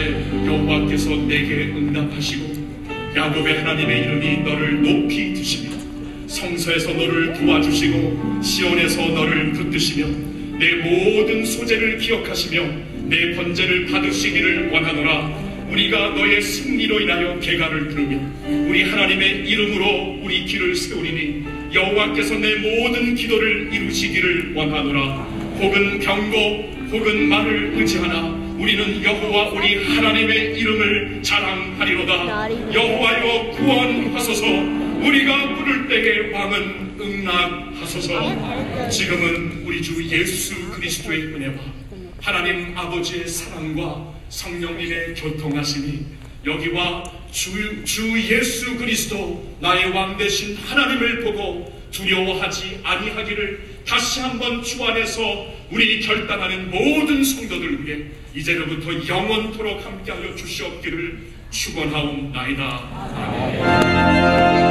기도에 여호와께서 내게 응답하시고 야곱의 하나님의 이름이 너를 높이 드시며 성서에서 너를 도와주시고 시온에서 너를 붙드시며 내 모든 소재를 기억하시며 내 번제를 받으시기를 원하노라. 우리가 너의 승리로 인하여 개가를 들으며 우리 하나님의 이름으로 우리 길을 세우리니 여호와께서 내 모든 기도를 이루시기를 원하노라. 혹은 병고 혹은 말을 의지하나 우리는 여호와 우리 하나님의 이름을 자랑하리로다. 여호와여 구원하소서. 우리가 부를 때에 왕은 응답하소서. 지금은 우리 주 예수 그리스도의 은혜와 하나님 아버지의 사랑과 성령님의 교통하심이 여기와 주 예수 그리스도 나의 왕 되신 하나님을 보고 두려워하지 아니하기를 다시 한번 주 안에서 우리 결단하는 모든 성도들 위해 이제로부터 영원토록 함께하여 주시옵기를 축원하옵나이다. 아멘.